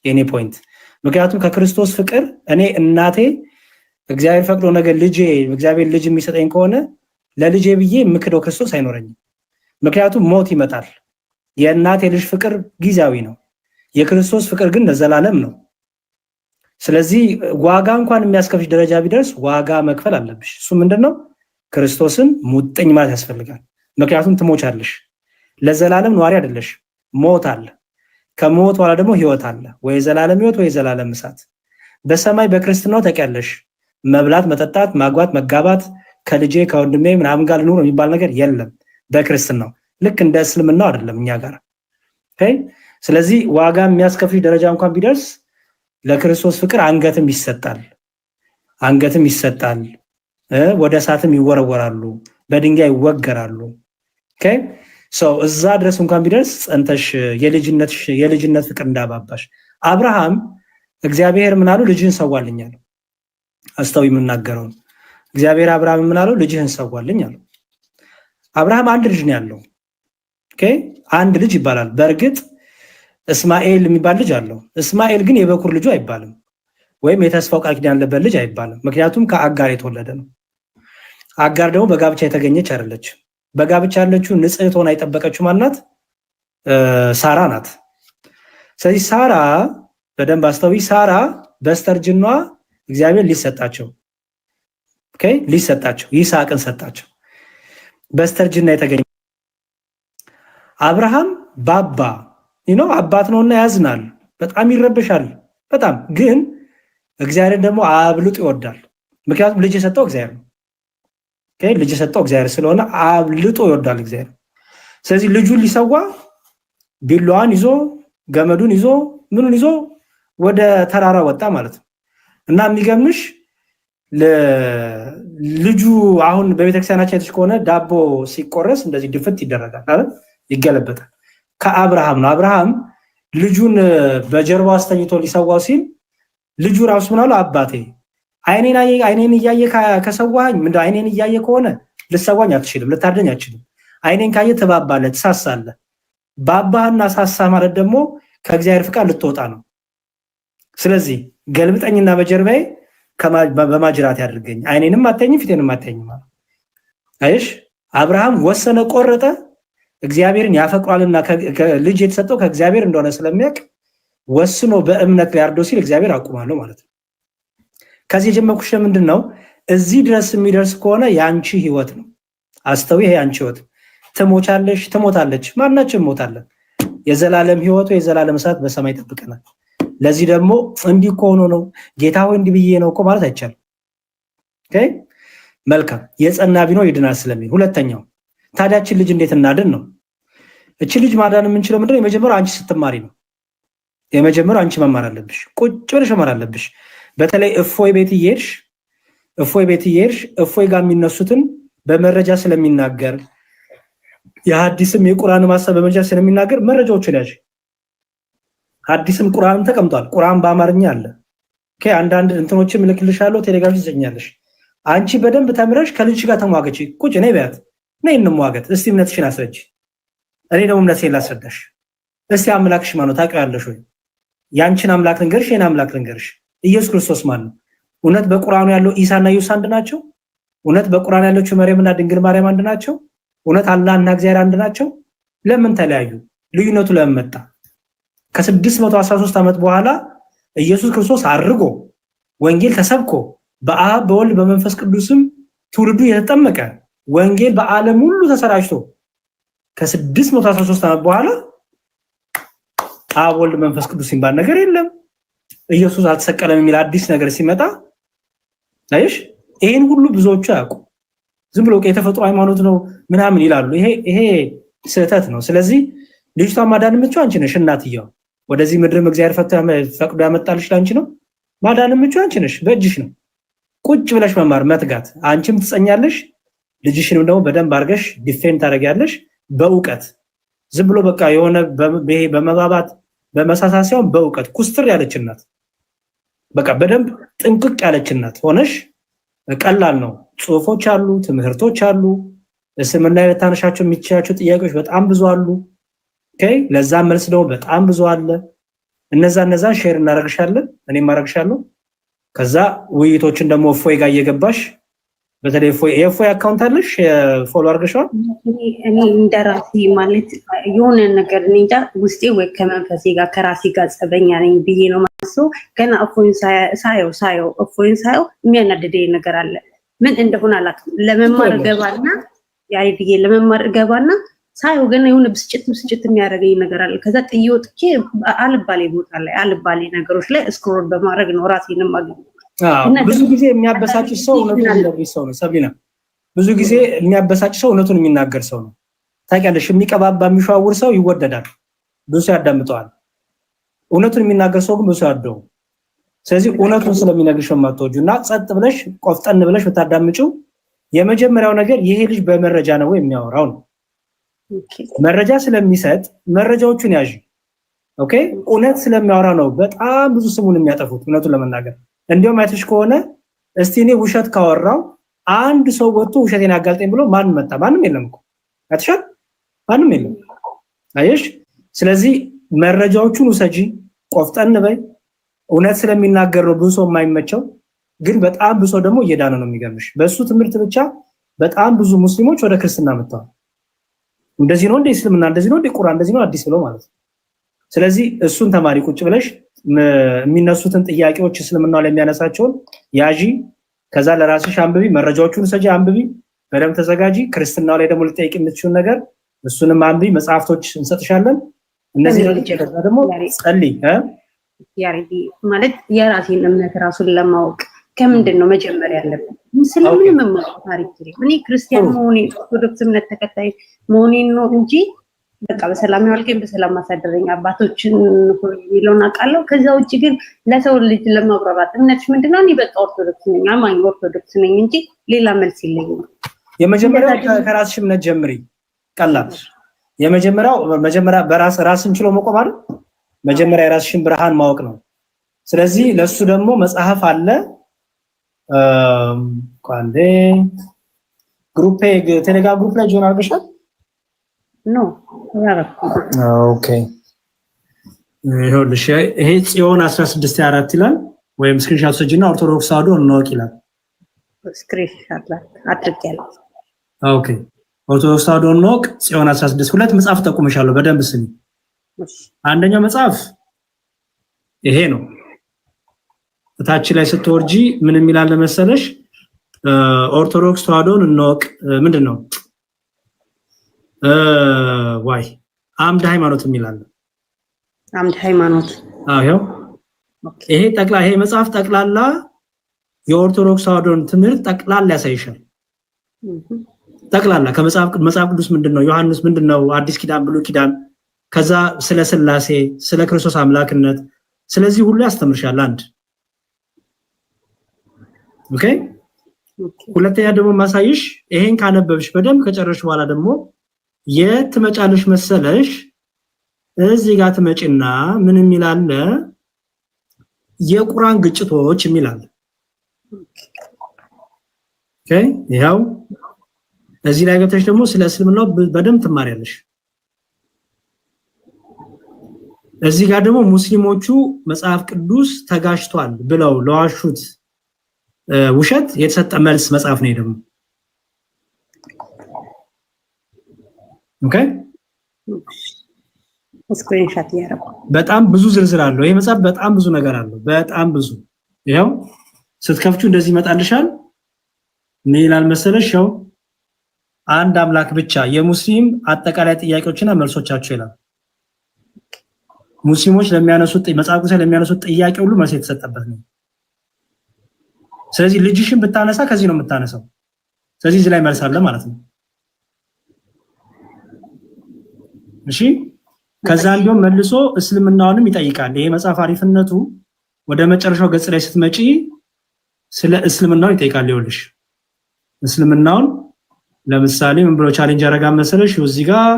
የኔ ፖይንት። ምክንያቱም ከክርስቶስ ፍቅር እኔ እናቴ እግዚአብሔር ፈቅዶ ነገር እግዚአብሔር ልጅ የሚሰጠኝ ከሆነ ለልጄ ብዬ የምክደው ክርስቶስ አይኖረኝም። ምክንያቱም ሞት ይመጣል። የእናቴ ልጅ ፍቅር ጊዜያዊ ነው። የክርስቶስ ፍቅር ግን ለዘላለም ነው። ስለዚህ ዋጋ እንኳን የሚያስከፍልሽ ደረጃ ቢደርስ ዋጋ መክፈል አለብሽ። እሱ ምንድነው? ክርስቶስን ሙጥኝ ማለት ያስፈልጋል። ምክንያቱም ትሞቻለሽ። ለዘላለም ነዋሪ አይደለሽ። ሞት አለ። ከሞት በኋላ ደግሞ ህይወት አለ። ወይ ዘላለም ህይወት ወይ ዘላለም እሳት። በሰማይ በክርስትናው ተቀያለሽ። መብላት፣ መጠጣት፣ ማግባት፣ መጋባት ከልጄ ከወንድሜ ምናምን ጋር ልኑር የሚባል ነገር የለም በክርስትናው። ልክ እንደ እስልምናው አይደለም እኛ ጋር። ኦኬ። ስለዚህ ዋጋ የሚያስከፍል ደረጃ እንኳን ቢደርስ ለክርስቶስ ፍቅር አንገትም ይሰጣል። ወደ እሳትም ይወረወራሉ፣ በድንጋይ ይወገራሉ። ኦኬ። እዛ ድረስ እንኳን ቢደርስ ጸንተሽ የልጅነት ፍቅር እንዳባባሽ። አብርሃም እግዚአብሔር ምን አለው? ልጅህን ሰዋልኝ አለው። አስተው የምናገረው እግዚአብሔር አብርሃም ምን አለው? ልጅህን ሰዋልኝ አለው። አብርሃም አንድ ልጅ ነው ያለው። ኦኬ። አንድ ልጅ ይባላል። በእርግጥ እስማኤል የሚባል ልጅ አለው። እስማኤል ግን የበኩር ልጁ አይባልም፣ ወይም የተስፋው ቃል ኪዳን ያለበት ልጅ አይባልም። ምክንያቱም ከአጋር የተወለደ ነው። አጋር ደግሞ በጋብቻ የተገኘች አይደለች። በጋብቻ ያለችው ንጽሕት ሆና የጠበቀችው ማናት? ሳራ ናት። ስለዚህ ሳራ በደንብ አስተዊ። ሳራ በስተርጅኗ እግዚአብሔር ሊሰጣቸው ይስሐቅን ሰጣቸው። በስተርጅና የተገኘ አብርሃም ባባ አባት ነውና ያዝናል። በጣም ይረበሻል። በጣም ግን እግዚአብሔር ደግሞ አብልጦ ይወዳል። ምክንያቱም ልጅ የሰጠው እግዚአብሔር ነው። ልጅ የሰጠው እግዚአብሔር ስለሆነ አብልጦ ይወዳል እግዚአብሔር። ስለዚህ ልጁን ሊሰዋ ቢላዋን ይዞ ገመዱን ይዞ ምኑን ይዞ ወደ ተራራ ወጣ ማለት ነው። እና የሚገርምሽ ልጁ አሁን በቤተክርስቲያናችን አይተሽ ከሆነ ዳቦ ሲቆረስ እንደዚህ ድፍት ይደረጋል አይደል? ይገለበጣል። ከአብርሃም ነው። አብርሃም ልጁን በጀርባው አስተኝቶ ሊሰዋው ሲል ልጁ ራሱ ምን አለው? አባቴ አይኔን እያየ ከሰዋኝ ምንድነው? አይኔን እያየ ከሆነ ልሰዋኝ አትችልም፣ ልታደኝ አትችልም። አይኔን ካየ ትባባለህ፣ ትሳሳለህ። ባባህና ሳሳ ማለት ደግሞ ከእግዚአብሔር ፍቃድ ልትወጣ ነው። ስለዚህ ገልብጠኝና በጀርባዬ በማጅራት ያድርገኝ፣ አይኔንም አታየኝም፣ ፊቴንም አታየኝም ማለት አይሽ። አብርሃም ወሰነ፣ ቆረጠ። እግዚአብሔርን ያፈቅሯልና ልጅ የተሰጠው ከእግዚአብሔር እንደሆነ ስለሚያውቅ ወስኖ በእምነት ሊያርደው ሲል እግዚአብሔር አቁማለሁ ማለት ነው። ከዚህ የጀመርኩሽ ምንድን ነው? እዚህ ድረስ የሚደርስ ከሆነ የአንቺ ህይወት ነው። አስተዊ፣ ይሄ የአንቺ ህይወት። ትሞቻለሽ፣ ትሞታለች፣ ማናችን ሞታለን። የዘላለም ህይወቱ የዘላለም እሳት በሰማይ ይጠብቀናል። ለዚህ ደግሞ እንዲህ ከሆነ ነው ጌታ ሆይ እንዲህ ብዬ ነው እኮ ማለት አይቻልም። መልካም የጸና ቢኖር ይድናል ስለሚል። ሁለተኛው ታዲያችን ልጅ እንዴት እናድን ነው። እቺ ልጅ ማዳን የምንችለው ምንድነው? የመጀመሪያው አንቺ ስትማሪ ነው። የመጀመሪያው አንቺ መማር አለብሽ፣ ቁጭ ብለሽ መማር አለብሽ። በተለይ እፎይ ቤት እየሄድሽ እፎይ ጋር የሚነሱትን በመረጃ ስለሚናገር የሐዲስም የቁርአንም ሐሳብ በመረጃ ስለሚናገር መረጃዎችን ያዥ። ሐዲስም ቁርአንም ተቀምጧል። ቁርአን በአማርኛ አለ። አንዳንድ እንትኖችም እልክልሻለሁ፣ ቴሌግራም ትሰኛለሽ። አንቺ በደንብ ተምረሽ ከልጅሽ ጋር ተሟገች። ቁጭ ነይ በያት፣ ነይ እንሟገት። እስቲ እምነትሽን አስረጅ፣ እኔ ደግሞ እምነቴን ላስረዳሽ። እስቲ አምላክሽ ማን ነው ታውቂዋለሽ ወይ? ያንቺን አምላክ ልንገርሽ፣ የኔን አምላክ ልንገርሽ። ኢየሱስ ክርስቶስ ማን ነው? እውነት በቁርአኑ ያለው ኢሳና ኢየሱስ አንድ ናቸው? እውነት በቁርአን ያለችው መርየምና ድንግል ማርያም አንድ ናቸው? እውነት አላህና እግዚአብሔር አንድ ናቸው? ለምን ተለያዩ? ልዩነቱ ለምን መጣ? ከ613 ዓመት በኋላ ኢየሱስ ክርስቶስ አርጎ ወንጌል ተሰብኮ በአብ በወልድ በመንፈስ ቅዱስም ትውልዱ የተጠመቀ ወንጌል በዓለም ሁሉ ተሰራጭቶ ከ613 ዓመት በኋላ አብ ወልድ መንፈስ ቅዱስ ሲባል ነገር የለም። ኢየሱስ አልተሰቀለም የሚል አዲስ ነገር ሲመጣ አይሽ፣ ይሄን ሁሉ ብዙዎቹ ያውቁ። ዝም ብሎ የተፈጥሮ ሃይማኖት ነው ምናምን ይላሉ። ይሄ ስህተት ነው። ስለዚህ ልጅቷ ማዳን የምትችው አንቺ ነሽ። እናትየው ወደዚህ ምድርም እግዚአብሔር ፈቅዶ ያመጣልሽ ላንቺ ነው። ማዳን የምትችው አንቺ ነሽ፣ በእጅሽ ነው። ቁጭ ብለሽ መማር መትጋት። አንቺም ትጸኛለሽ፣ ልጅሽንም ደግሞ በደንብ አድርገሽ ዲፌንድ ታደርጊያለሽ በእውቀት። ዝም ብሎ በቃ የሆነ በመባባት በመሳሳት ሳይሆን በእውቀት ኩስትር ያለች እናት፣ በቃ በደንብ ጥንቅቅ ያለች እናት ሆነሽ። ቀላል ነው። ጽሁፎች አሉ፣ ትምህርቶች አሉ። እስልምና የታነሻቸው የሚችላቸው ጥያቄዎች በጣም ብዙ አሉ። ለዛ መልስ ደግሞ በጣም ብዙ አለ። እነዛ ሼር እናደርግሻለን፣ እኔም ማድረግሻለሁ። ከዛ ውይይቶችን ደግሞ እፎይ ጋር እየገባሽ በተለይ የእፎይ አካውንት አለሽ ፎሎ አድርገሻል? እኔ እንደራሴ ማለት የሆነ ነገር እኔ እንጃ ውስጤ ወይ ከመንፈሴ ጋር ከራሴ ጋር ጸበኛ ነኝ ብዬ ነው ማስበው። ገና እፎይን ሳየው የሚያናድደኝ ነገር አለ። ምን እንደሆነ አላውቅም። ለመማር ገባና ሳየው ግን የሆነ ብስጭት የሚያደርገኝ ነገር አለ። ከዛ ጥዬ ወጥቼ አልባሌ ቦታ ላይ አልባሌ ነገሮች ላይ ስክሮል በማድረግ ነው ራሴንም አገኘው። ብዙ ጊዜ የሚያበሳጭ ሰው እውነቱን የሚናገር ሰው ነው። ሰቢና ብዙ ጊዜ የሚያበሳጭ ሰው እውነቱን የሚናገር ሰው ነው። ታውቂያለሽ፣ የሚቀባባ የሚሸዋውር ሰው ይወደዳል፣ ብዙ ሰው ያዳምጠዋል። እውነቱን የሚናገር ሰው ግን ብዙ ሰው ያደው። ስለዚህ እውነቱን ስለሚነግርሽ ማጥቶጁ እና ጸጥ ብለሽ ቆፍጠን ብለሽ ብታዳምጪው የመጀመሪያው ነገር ይሄ ልጅ በመረጃ ነው የሚያወራው ነው። መረጃ ስለሚሰጥ መረጃዎቹን ያዥ። ኦኬ፣ እውነት ስለሚያወራ ነው በጣም ብዙ ስሙን የሚያጠፉት እውነቱን ለመናገር። እንዲያውም አይተሽ ከሆነ እስቲ እኔ ውሸት ካወራው አንድ ሰው ወጥቶ ውሸቴን አጋልጠኝ ብሎ ማን መጣ? ማንም የለም እኮ አይተሻል፣ ማንም የለም። አየሽ? ስለዚህ መረጃዎቹን ውሰጂ፣ ቆፍጠን በይ። እውነት ስለሚናገር ነው ብዙ ሰው የማይመቸው፣ ግን በጣም ብዙ ሰው ደግሞ እየዳነ ነው። የሚገርምሽ በእሱ ትምህርት ብቻ በጣም ብዙ ሙስሊሞች ወደ ክርስትና መጥተዋል። እንደዚህ ነው እንደ እስልምና፣ እንደዚህ ነው እንደ ቁርአን፣ እንደዚህ ነው አዲስ ብሎ ማለት ነው። ስለዚህ እሱን ተማሪ ቁጭ ብለሽ የሚነሱትን ጥያቄዎች እስልምናው ላይ የሚያነሳቸውን ያዢ። ከዛ ለራስሽ አንብቢ፣ መረጃዎቹን ሰጂ፣ አንብቢ፣ በደንብ ተዘጋጂ። ክርስትናው ላይ ደግሞ ልጠይቅ የምትችይውን ነገር እሱንም አንብቢ። መጽሐፍቶች እንሰጥሻለን። እነዚህ ነው። ከዛ ደግሞ ጸልይ ያሬዲ ማለት የራሴን እምነት ራሱን ለማወቅ ከምንድን ነው መጀመሪያ ያለብን? ስለምን መማር ታሪክ ይሄ እኔ ክርስቲያን መሆኔ ኦርቶዶክስ እምነት ተከታይ መሆኔን ነው እንጂ በቃ በሰላም ያልከኝ በሰላም ማሳደረኝ አባቶችን የሚለውን አውቃለሁ። ከዛ ውጭ ግን ለሰው ልጅ ለማብራራት እምነትሽ ምንድነው? እኔ በቃ ኦርቶዶክስ ነኝ አማኝ ኦርቶዶክስ ነኝ እንጂ ሌላ መልስ የለኝም። የመጀመሪያው ከራስሽ እምነት ጀምሪ። ቀላል መጀመሪያ ራስን ችሎ መቆም አይደል? መጀመሪያ የራስሽን ብርሃን ማወቅ ነው። ስለዚህ ለሱ ደግሞ መጽሐፍ አለ። ቋንዴ ግሩፕ ቴሌግራም ግሩፕ ላይ ጆይን አድርገሻል? ኖ ኦኬ። ይኸውልሽ ይሄ ጽዮን 16:4 ይላል። ወይም ስክሪንሾት ሰጂና ኦርቶዶክስ ተዋሕዶ እንወቅ ይላል። ስክሪንሾት አድርጌያለሁ። ኦኬ። ኦርቶዶክስ ተዋሕዶ እንወቅ ጽዮን 16 ሁለት መጽሐፍ ጠቁመሻለሁ። በደንብ ስሚ። አንደኛው መጽሐፍ ይሄ ነው። ታች ላይ ስትወርጂ ምን የሚላል መሰለሽ? ኦርቶዶክስ ተዋሕዶን እንወቅ ምንድነው? ዋይ አምድ ሃይማኖት የሚላል አምድ ሃይማኖት። አዎ ይሄ መጽሐፍ ጠቅላላ የኦርቶዶክስ ተዋሕዶን ትምህርት ጠቅላላ ያሳይሻል። ጠቅላላ ከመጽሐፍ ቅዱስ ምንድነው? ዮሐንስ ምንድነው? አዲስ ኪዳን፣ ብሉይ ኪዳን፣ ከዛ ስለ ሥላሴ፣ ስለ ክርስቶስ አምላክነት፣ ስለዚህ ሁሉ ያስተምርሻል። አንድ ኦኬ። ሁለተኛ ደግሞ ማሳይሽ ይሄን ካነበብሽ በደንብ ከጨረሽ በኋላ ደግሞ የት ትመጫለሽ መሰለሽ? እዚህ ጋር ትመጪና ምን የሚላል? የቁርአን ግጭቶች የሚላል። ኦኬ። ይሄው እዚህ ላይ ገብተሽ ደግሞ ስለ እስልምናው በደንብ ትማሪያለሽ። እዚህ ጋር ደግሞ ሙስሊሞቹ መጽሐፍ ቅዱስ ተጋጭቷል ብለው ለዋሹት ውሸት የተሰጠ መልስ መጽሐፍ ነው። ደግሞ ኦኬ። ስክሪንሾት ያረጋው በጣም ብዙ ዝርዝር አለው ይሄ መጽሐፍ። በጣም ብዙ ነገር አለው። በጣም ብዙ። ይሄው ስትከፍቹ እንደዚህ ይመጣልሻል። ምን ይላል መሰለሽ? ያው አንድ አምላክ ብቻ የሙስሊም አጠቃላይ ጥያቄዎችና መልሶቻቸው ይላል። ሙስሊሞች ለሚያነሱት መጽሐፍ ቅዱስ ለሚያነሱት ጥያቄ ሁሉ መልስ የተሰጠበት ነው። ስለዚህ ልጅሽን ብታነሳ ከዚህ ነው የምታነሳው። ስለዚህ እዚህ ላይ መልስ አለ ማለት ነው። እሺ። ከዛ እንዲሁም መልሶ እስልምናውንም ይጠይቃል። ይሄ መጽሐፍ አሪፍነቱ ወደ መጨረሻው ገጽ ላይ ስትመጪ ስለ እስልምናው ይጠይቃል። ይኸውልሽ እስልምናውን ለምሳሌ ምን ብሎ ቻሌንጅ ያደርጋ መሰለሽ? እዚህ ጋር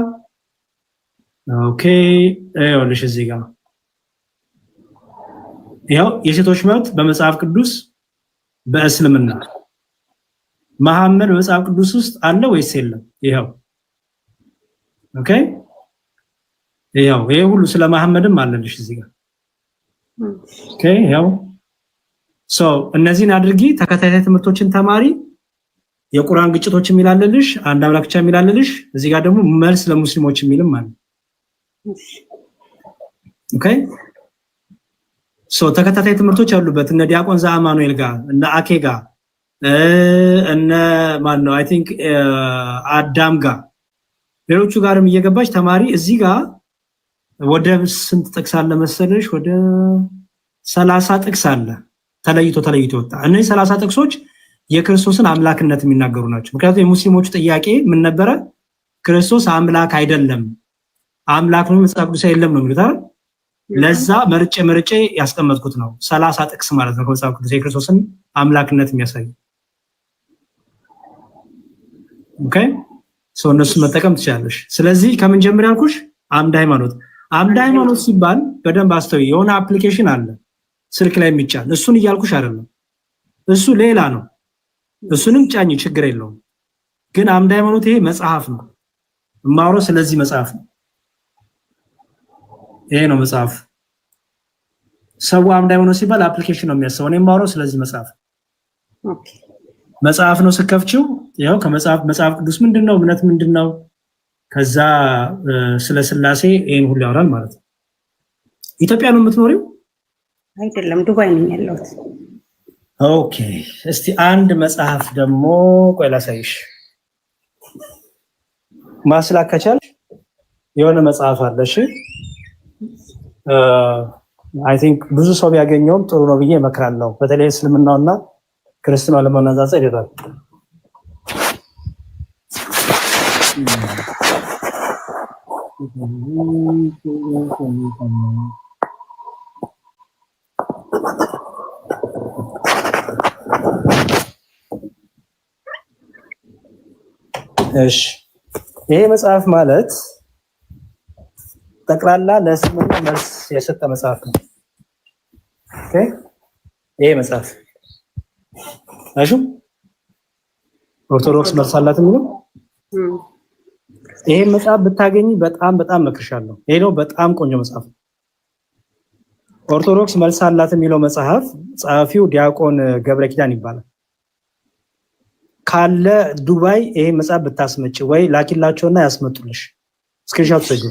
ኦኬ። ይኸውልሽ እዚህ ጋር ይኸው የሴቶች መብት በመጽሐፍ ቅዱስ በእስልምና መሐመድ በመጽሐፍ ቅዱስ ውስጥ አለ ወይስ የለም? ይኸው ኦኬ። ይሄ ሁሉ ስለ መሐመድም አለልሽ እዚህ ጋር ኦኬ። ይሄው እነዚህን አድርጊ። ተከታታይ ትምህርቶችን ተማሪ። የቁርአን ግጭቶች የሚላለልሽ፣ አንድ አምላክ ብቻ የሚላለልሽ፣ እዚህ ጋር ደግሞ መልስ ለሙስሊሞች የሚልም አለ። ኦኬ። ተከታታይ ትምህርቶች ያሉበት እነ ዲያቆን ዘአማኑኤል ጋር እነ አኬ ጋር እነ ማን ነው አይ ቲንክ አዳም ጋር ሌሎቹ ጋርም እየገባች ተማሪ። እዚህ ጋር ወደ ስንት ጥቅስ አለ መሰለሽ? ወደ 30 ጥቅስ አለ ተለይቶ ወጣ። እነዚህ 30 ጥቅሶች የክርስቶስን አምላክነት የሚናገሩ ናቸው። ምክንያቱም የሙስሊሞቹ ጥያቄ ምን ነበረ? ክርስቶስ አምላክ አይደለም፣ አምላክ ነው መጽሐፍ ቅዱስ የለም ነው የሚሉት አይደል? ለዛ መርጬ ያስቀመጥኩት ነው 30 ጥቅስ ማለት ነው ከመጽሐፍ ቅዱስ የክርስቶስን አምላክነት የሚያሳይ። ኦኬ። እነሱ መጠቀም ትችላለሽ። ስለዚህ ከምን ጀምር ያልኩሽ አምድ ሃይማኖት። አምድ ሃይማኖት ሲባል በደንብ አስተውይ። የሆነ አፕሊኬሽን አለ ስልክ ላይ የሚጫን፣ እሱን እያልኩሽ አይደለም። እሱ ሌላ ነው። እሱንም ጫኝ ችግር የለውም። ግን አምድ ሃይማኖት ይሄ መጽሐፍ ነው። የማወራው ስለዚህ መጽሐፍ ነው። ይሄ ነው መጽሐፍ። ሰው አምድ ሃይማኖት ሲባል አፕሊኬሽን ነው የሚያስበው። እኔ የማወራው ስለዚህ መጽሐፍ ኦኬ። መጽሐፍ ነው። ስከፍቺው ያው መጽሐፍ ቅዱስ ምንድነው? እምነት ምንድነው? ከዛ ስለ ሥላሴ ይሄን ሁሉ ያወራል ማለት ነው። ኢትዮጵያ ነው የምትኖሪው? አይደለም፣ ዱባይ ነኝ ያለሁት። ኦኬ። እስቲ አንድ መጽሐፍ ደግሞ ቆይ ላሳይሽ። ማስላክ ከቻልሽ የሆነ መጽሐፍ አለ። እሺ አይ ቲንክ ብዙ ሰው ቢያገኘውም ጥሩ ነው ብዬ እመክራለሁ። በተለይ እስልምናውና ክርስትናው ለማነጻጸር ይላል። እሺ ይሄ መጽሐፍ ማለት ጠቅላላ ለእስልምና መልስ የሰጠ መጽሐፍ ነው። ኦኬ ይሄ መጽሐፍ አሹ ኦርቶዶክስ መልስ አላት የሚለው ይሄ መጽሐፍ ብታገኝ በጣም በጣም መክርሻለሁ። ይሄ ነው በጣም ቆንጆ መጽሐፍ። ኦርቶዶክስ መልስ አላት የሚለው መጽሐፍ ጸሐፊው ዲያቆን ገብረ ኪዳን ይባላል። ካለ ዱባይ ይሄ መጽሐፍ ብታስመጭ ወይ ላኪላቸውና ያስመጡልሽ። ስክሪንሾት ሰጁ።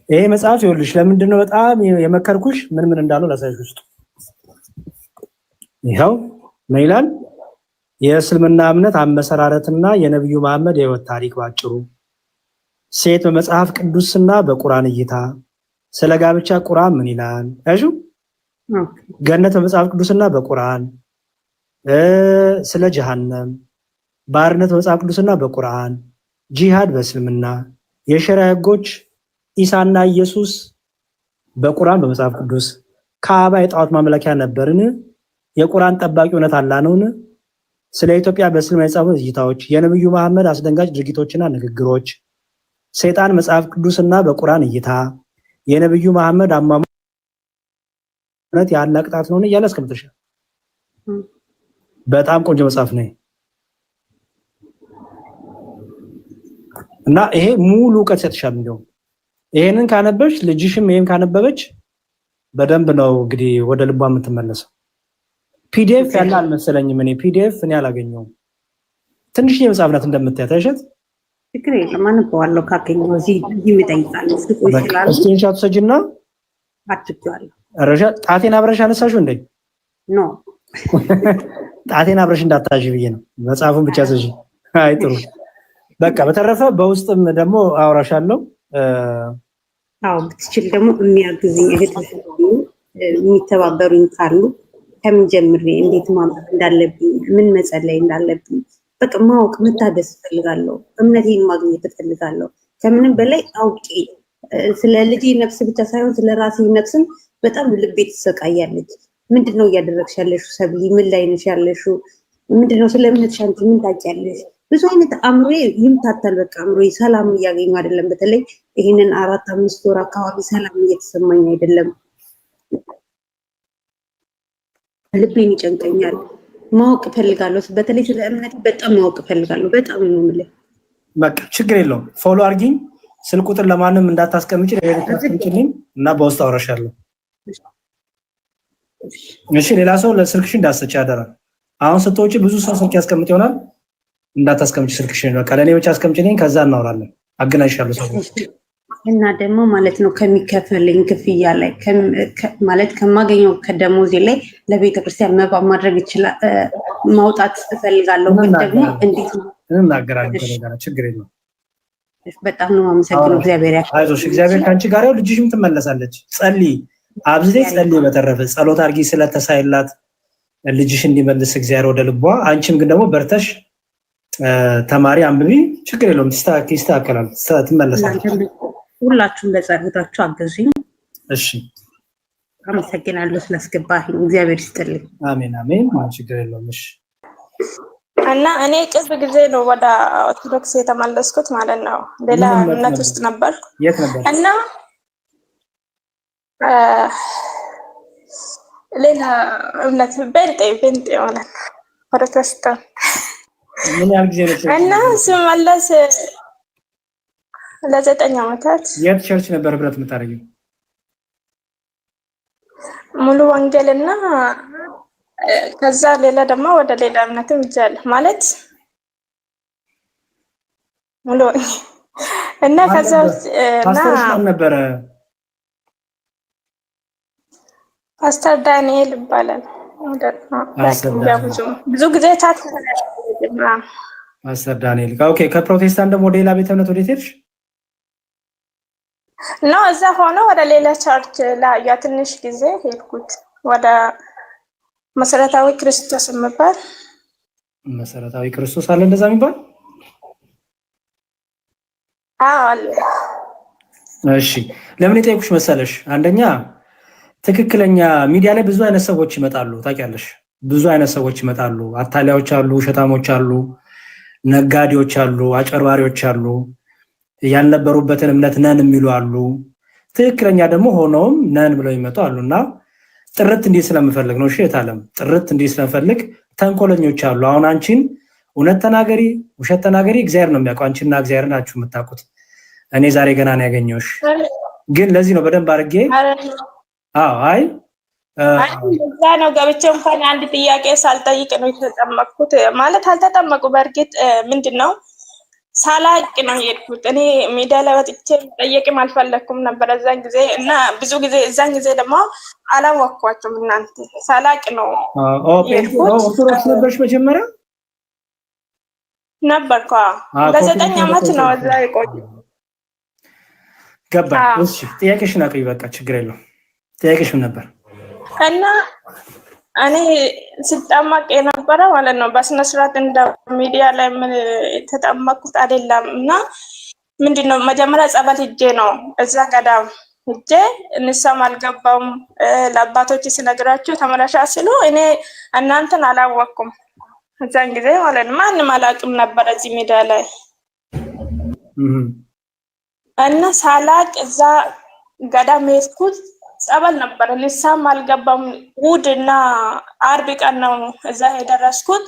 ይሄ መጽሐፍ ይኸውልሽ ለምንድነው በጣም የመከርኩሽ ምን ምን እንዳለው ላሳይሽ ውስጥ ይሄው ምን ይላል? የእስልምና እምነት አመሰራረትና የነብዩ መሐመድ የህይወት ታሪክ ባጭሩ፣ ሴት በመጽሐፍ ቅዱስና በቁርአን እይታ፣ ስለ ጋብቻ ቁርአን ምን ይላል? እሺ ገነት በመጽሐፍ ቅዱስና በቁርአን፣ ስለ ጀሃነም፣ ባርነት በመጽሐፍ ቅዱስና በቁርአን፣ ጂሃድ በእስልምና፣ የሸሪዓ ህጎች፣ ኢሳና ኢየሱስ በቁርአን በመጽሐፍ ቅዱስ፣ ካዕባ የጣዖት ማምለኪያ ነበርን? የቁርአን ጠባቂ እውነት አላህ ነውን? ስለ ኢትዮጵያ በእስልምና የጻፉ እይታዎች፣ የነብዩ መሐመድ አስደንጋጭ ድርጊቶችና ንግግሮች፣ ሰይጣን መጽሐፍ ቅዱስና በቁርአን እይታ፣ የነብዩ መሐመድ አሟሟት ያለ ቅጣት ነውን እያለ አስቀምጥሻል። በጣም ቆንጆ መጽሐፍ ነው እና ይሄ ሙሉ እውቀት ሰጥሻል። እንደው ይሄንን ካነበብሽ ልጅሽም ይሄን ካነበበች በደንብ ነው እንግዲህ ወደ ልቧ የምትመለሰው። ፒዲኤፍ ያለ አልመሰለኝም። እኔ ፒዲኤፍ እኔ አላገኘውም። ትንሽ የመጽሐፍ ናት እንደምታያት አይሸት ፍቅር የለም። አንበዋለሁ ካገኘው እዚህ ይመጣይታል። ስቆይ ይችላል። ስክሪንሾት ሰጅና አትቷል። አረሻ ጣቴን አብረሽ አነሳሽው እንዴ? ኖ ጣቴን አብረሽ እንዳታዥ ብዬ ነው። መጽሐፉን ብቻ ሰጂ። አይ ጥሩ በቃ በተረፈ በውስጥም ደግሞ አውራሻለሁ። አዎ ብትችል ደግሞ የሚያግዝኝ እህቶች የሚተባበሩኝ ካሉ ከምን ጀምሬ እንዴት ማምጣት እንዳለብኝ ምን መጸለይ እንዳለብኝ በቃ ማወቅ መታደስ እፈልጋለሁ። እምነቴን ማግኘት እፈልጋለሁ። ከምንም በላይ አውቄ ስለ ልጄ ነፍስ ብቻ ሳይሆን ስለ ራሴ ነፍስም በጣም ልቤ ትሰቃያለች። ምንድነው እያደረግሽ ያለሽው? ሰብሊ ምን ላይ ነሽ ያለሽው? ምንድነው ስለ እምነትሽ አንቺ ምን ታውቂያለሽ? ብዙ አይነት አእምሮዬ ይምታታል። በቃ አእምሮዬ ሰላም እያገኙ አይደለም። በተለይ ይህንን 4-5 ወር አካባቢ ሰላም እየተሰማኝ አይደለም። ልቤን ይጨንቀኛል። ማወቅ እፈልጋለሁ። በተለይ ስለ እምነቴ በጣም ማወቅ እፈልጋለሁ። በጣም ነው የምልህ። በቃ ችግር የለውም። ፎሎ አድርጊኝ። ስልክ ቁጥር ለማንም እንዳታስቀምጪ ለታስቀምጪልኝ እና በውስጥ አውራሻለሁ። እሺ ሌላ ሰው ለስልክሽ እንዳትሰጪ አደራ። አሁን ስትወጪ ብዙ ሰው ስልክ ያስቀምጥ ይሆናል። እንዳታስቀምጪ ስልክሽን። በቃ ለኔ ብቻ አስቀምጪልኝ፣ ከዛ እናወራለን። አገናኝሻለሁ ሰዎች እና ደግሞ ማለት ነው ከሚከፈልኝ ክፍያ ላይ ማለት ከማገኘው ከደሞዜ ላይ ለቤተ ክርስቲያን መባ ማድረግ ይችላል ማውጣት እፈልጋለሁ። ግን ደግሞ እንዴት ነው እናገራለን? ችግር የለውም። በጣም ነው የማመሰግነው። እግዚአብሔር ያክብርሽ። አይዞሽ፣ እግዚአብሔር ካንቺ ጋር ነው። ልጅሽም ትመለሳለች። ጸልይ፣ አብዝተሽ ጸልይ። በተረፈ ጸሎት አድርጊ ስለተሳይላት ልጅሽ እንዲመልስ እግዚአብሔር ወደ ልቧ። አንቺም ግን ደግሞ በርተሽ ተማሪ፣ አንብቢ። ችግር የለውም። ይስተካከላል፣ ትመለሳለች። ሁላችሁም በጸሎታችሁ አገዙኝ። እሺ፣ አመሰግናለሁ ስላስገባኝ። እግዚአብሔር ይስጥልኝ። አሜን አሜን። ችግር የለውም። እሺ። እና እኔ ቅርብ ጊዜ ነው ወደ ኦርቶዶክስ የተመለስኩት ማለት ነው። ሌላ እምነት ውስጥ ነበርኩ። የት ነበር? እና ሌላ እምነት ቤንጤ ማለት ነው ፕሮቴስታንት። ምን ያህል ጊዜ ነው? እና ስመለስ ለ9 ዓመታት። የት ቸርች ነበር ህብረት የምታደርጊው? ሙሉ ወንጌል እና ከዛ ሌላ ደግሞ ወደ ሌላ እምነትም ይቻላል ማለት ሙሉ እና ከዛ እና ነበረ ፓስተር ዳንኤል ይባላል። ብዙ ጊዜ ቻት ፓስተር ዳንኤል። ኦኬ። ከፕሮቴስታንት ደግሞ ሌላ ቤተ እምነት ወዴት ሄድሽ? ነው እዛ ሆኖ ወደ ሌላ ቸርች ላይ ትንሽ ጊዜ ሄድኩት ወደ መሰረታዊ ክርስቶስ የሚባል መሰረታዊ ክርስቶስ አለ እንደዛ የሚባል አለ። እሺ ለምን የጠየኩሽ መሰለሽ? አንደኛ ትክክለኛ ሚዲያ ላይ ብዙ አይነት ሰዎች ይመጣሉ ታውቂያለሽ። ብዙ አይነት ሰዎች ይመጣሉ። አታላዮች አሉ፣ ውሸታሞች አሉ፣ ነጋዴዎች አሉ፣ አጨርባሪዎች አሉ፣ ያልነበሩበትን እምነት ነን የሚሉ አሉ። ትክክለኛ ደግሞ ሆኖም ነን ብለው ይመጡ አሉና ጥርት እንዲህ ስለምፈልግ ነው። እሺ የታለም ጥርት እንዲህ ስለምፈልግ ተንኮለኞች አሉ። አሁን አንቺን እውነት ተናገሪ ውሸት ተናገሪ እግዚአብሔር ነው የሚያውቀው። አንቺና እግዚአብሔር ናችሁ የምታውቁት። እኔ ዛሬ ገና ነው ያገኘሁሽ። ግን ለዚህ ነው በደንብ አድርጌ አይ እዛ ነው ገብቼ እንኳን አንድ ጥያቄ ሳልጠይቅ ነው የተጠመቅኩት። ማለት አልተጠመቁ በእርግጥ ምንድነው ሳላቅ ነው የሄድኩት። እኔ ሚዲያ ላይ ወጥቼ ጠየቅም አልፈለኩም ነበር እዛን ጊዜ እና ብዙ ጊዜ እዛን ጊዜ ደግሞ አላወቅኳቸውም። እናንተ ሳላቅ ነው ኦርቶዶክስ ነበርሽ መጀመሪያ? ነበርኩ ለ9 ዓመት ነው እዛ የቆየሁት። ገባ። እሺ ጥያቄሽን አቅርቢ። በቃ ችግር የለውም። ጥያቄሽም ነበር እና እኔ ስጠመቅ የነበረ ማለት ነው በስነ ስርዓት እንደ ሚዲያ ላይ ምን ተጠመቅኩት አይደለም። እና ምንድነው መጀመሪያ ጸበል ሂጄ ነው እዛ ገዳም ሂጄ እንሰማ አልገባም። ለአባቶች ሲነግራቸው ተመላሻ ስሉ እኔ እናንተን አላወቅኩም እዛን ጊዜ ማለት ነው። ማንም አላውቅም ነበር እዚህ ሚዲያ ላይ እና ሳላቅ እዛ ገዳም ሄድኩት። ጸበል ነበር ንሳም አልገባም። እሑድና አርብ ቀን ነው እዛ የደረስኩት።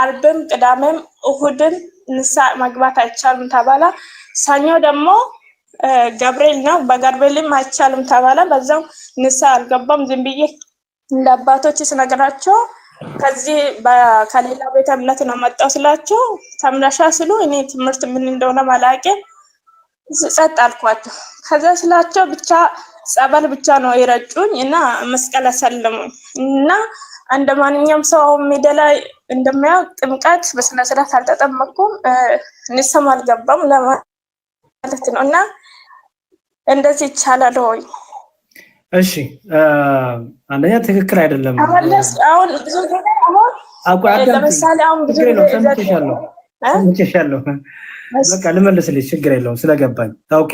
አርብም ቅዳሜም እሑድም ንሳ መግባት አይቻልም ተባለ። ሰኞ ደግሞ ገብርኤል ነው በገብርኤልም አይቻልም ተባለ። በዛው ንሳ አልገባም። ዝም ብዬ እንደ አባቶች ስነግራቸው ከዚህ ከሌላ ቤተ እምነት ነው መጣው ስላቸው ተምረሻ ስሉ እኔ ትምህርት ምን እንደሆነ ማላውቅ ጸጥ አልኳቸው። ከዛ ስላቸው ብቻ ጸበል ብቻ ነው የረጩኝ እና መስቀል አሰለሙኝ እና እንደ ማንኛውም ሰው ሚዲያ ላይ እንደሚያው ጥምቀት በስነ ስርዓት አልተጠመቅኩም። ንስሐም አልገባም ለማለት ነው። እና እንደዚህ ይቻላል ወይ? እሺ አንደኛ ትክክል አይደለም። አሁን ብዙ ጊዜ አሁን ለምሳሌ አሁን ብዙ ጊዜ ሰምቼሻለሁ። በቃ ልመልስልሽ ችግር የለውም ስለገባኝ። ኦኬ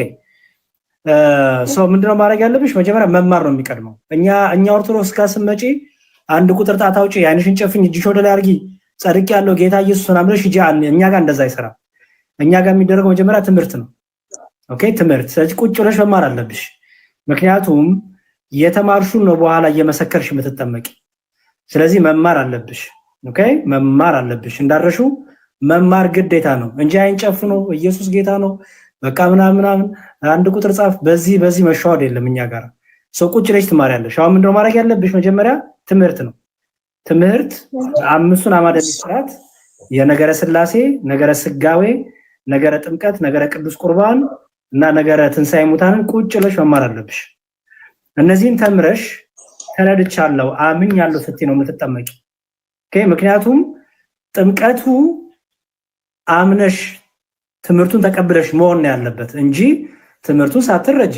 ሰው ምንድነው ማድረግ ያለብሽ? መጀመሪያ መማር ነው የሚቀድመው። እኛ ኦርቶዶክስ ጋር ስትመጪ አንድ ቁጥር ጣት አውጪ፣ ዓይንሽን ጨፍኝ፣ እጅሽ ወደ ላይ አድርጊ፣ ጸድቅ ያለው ጌታ ኢየሱስ ነው አምረሽ ሂጂ። እኛ ጋር እንደዛ አይሰራም። እኛ ጋር የሚደረገው መጀመሪያ ትምህርት ነው። ኦኬ ትምህርት። ስለዚህ ቁጭ ብለሽ መማር አለብሽ። ምክንያቱም የተማርሹን ነው በኋላ እየመሰከርሽ የምትጠመቂ። ስለዚህ መማር አለብሽ። ኦኬ መማር አለብሽ። እንዳረሹ መማር ግዴታ ነው እንጂ ዓይን ጨፍኖ ኢየሱስ ጌታ ነው በቃ ምናምን አንድ ቁጥር ጻፍ በዚህ መሻወድ የለም። እኛ ጋር ሰው ቁጭ ብለሽ ትማሪያለሽ። አሁን ምንድነው ማድረግ ያለብሽ? መጀመሪያ ትምህርት ነው። ትምህርት አምስቱን አዕማደ ምስጢራት የነገረ ሥላሴ፣ ነገረ ሥጋዌ፣ ነገረ ጥምቀት፣ ነገረ ቅዱስ ቁርባን እና ነገረ ትንሣኤ ሙታንን ቁጭ ብለሽ መማር አለብሽ። እነዚህን ተምረሽ ተረድቻለሁ አምኛለሁ ስትይ ነው የምትጠመቂ። ኦኬ ምክንያቱም ጥምቀቱ አምነሽ ትምህርቱን ተቀብለሽ መሆን ነው ያለበት እንጂ ትምህርቱን ሳትረጂ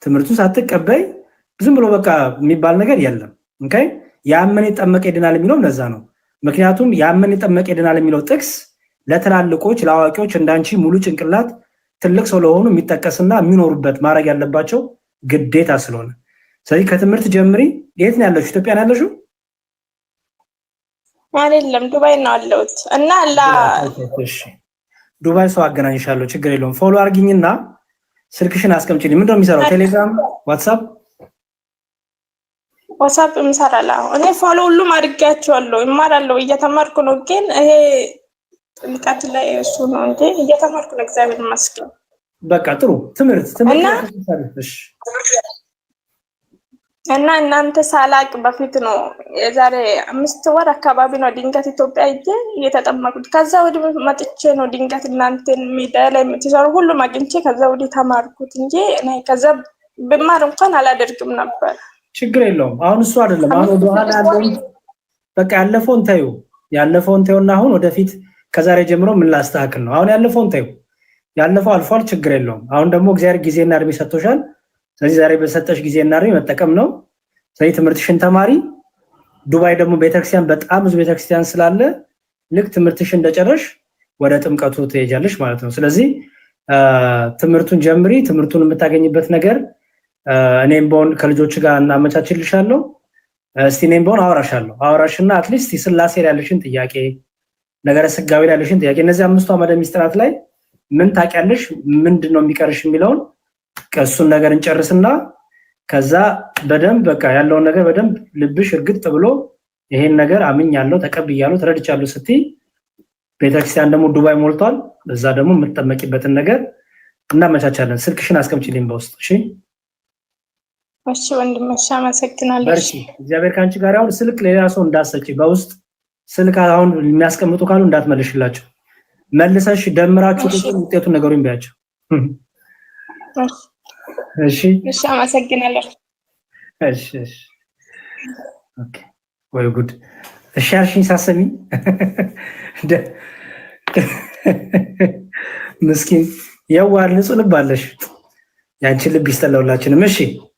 ትምህርቱን ሳትቀበይ ዝም ብሎ በቃ የሚባል ነገር የለም። ኦኬ ያመነ ይጠመቅ ይድናል የሚለው ለዛ ነው። ምክንያቱም ያመነ ይጠመቅ ይድናል የሚለው ጥቅስ ለትላልቆች ለአዋቂዎች እንዳንቺ ሙሉ ጭንቅላት ትልቅ ሰው ለሆኑ የሚጠቀስና የሚኖሩበት ማድረግ ያለባቸው ግዴታ ስለሆነ ስለዚህ ከትምህርት ጀምሪ። የት ነው ያለሽው? ኢትዮጵያ ነው ያለሽው? አይደለም ዱባይ ነው ያለሁት እና እሺ ዱባይ ሰው አገናኝሻለሁ፣ ችግር የለውም። ፎሎ አርጊኝና ስልክሽን አስቀምጪልኝ። ምንድነው የሚሰራው? ቴሌግራም፣ ዋትስአፕ እምሰራለሁ። እኔ ፎሎ ሁሉም አድርጋቸዋለሁ፣ እማራለሁ፣ እየተማርኩ ነው። ግን ይሄ ጥምቀት ላይ እሱ ነው እንጂ እየተማርኩ ነው። እግዚአብሔር ይመስገን። በቃ ጥሩ ትምህርት እና እናንተ ሳላቅ በፊት ነው የዛሬ 5 ወር አካባቢ ነው ድንገት ኢትዮጵያ ሄጄ እየተጠመቁት። ከዛ ወዲህ መጥቼ ነው ድንገት እናንተን ሚዲያ ላይ የምትሰሩ ሁሉም አግኝቼ ከዛ ወዲህ ተማርኩት እንጂ እኔ ከዛ ብማር እንኳን አላደርግም ነበር። ችግር የለውም። አሁን እሱ አይደለም። አሁን ወደ ኋላ ያለውን በቃ ያለፈውን ታዩ፣ ያለፈውን ታዩና አሁን ወደፊት ከዛሬ ጀምሮ ምን ላስተካክል ነው። አሁን ያለፈውን ታዩ። ያለፈው አልፏል፣ ችግር የለውም። አሁን ደግሞ እግዚአብሔር ጊዜና እድሜ ሰጥቶሻል። ስለዚህ ዛሬ በሰጠሽ ጊዜና እድሜ መጠቀም ነው። ስለዚህ ትምህርትሽን ተማሪ። ዱባይ ደግሞ ቤተክርስቲያን በጣም ብዙ ቤተክርስቲያን ስላለ ልክ ትምህርትሽን እንደጨረሽ ወደ ጥምቀቱ ትሄጃለሽ ማለት ነው። ስለዚህ ትምህርቱን ጀምሪ። ትምህርቱን የምታገኝበት ነገር እኔም በሆን ከልጆች ጋር እናመቻችልሻለሁ። እስቲ እኔም በሆን አወራሽና አትሊስት ስላሴ ላይ ያለሽን ጥያቄ፣ ነገረ ስጋዌ ላይ ያለሽን ጥያቄ፣ እነዚህ 5ቱ አዕማደ ምስጢራት ላይ ምን ታውቂያለሽ፣ ምንድነው የሚቀርሽ የሚለውን ከእሱን ነገር እንጨርስና ከዛ በደንብ በቃ ያለውን ነገር በደንብ ልብሽ እርግጥ ብሎ ይሄን ነገር አምኛለሁ፣ ተቀብያለሁ፣ ተረድቻለሁ ስትይ ቤተክርስቲያን ደግሞ ዱባይ ሞልቷል። በዛ ደግሞ የምትጠመቂበትን ነገር እናመቻቻለን። ስልክሽን አስቀምጪልኝ በውስጥ። እሺ እሺ ወንድምሽ አመሰግናለሁ። እሺ እግዚአብሔር ካንቺ ጋር ያው ስልክ ሌላ ሰው እንዳትሰጪ። በውስጥ ስልክ አሁን የሚያስቀምጡ ካሉ እንዳትመልሽላቸው። መልሰሽ ደምራችሁ ውጤቱን ነገሩን ቢያቸው። እሺ እሺ አመሰግናለሁ። እሺ ኦኬ። ወይ ጉድ። እሺ አልሽኝ ሳሰሚ ምስኪን የዋህ ንጹህ ልብ አለሽ። ያንቺ ልብ ይስተላውላችንም። እሺ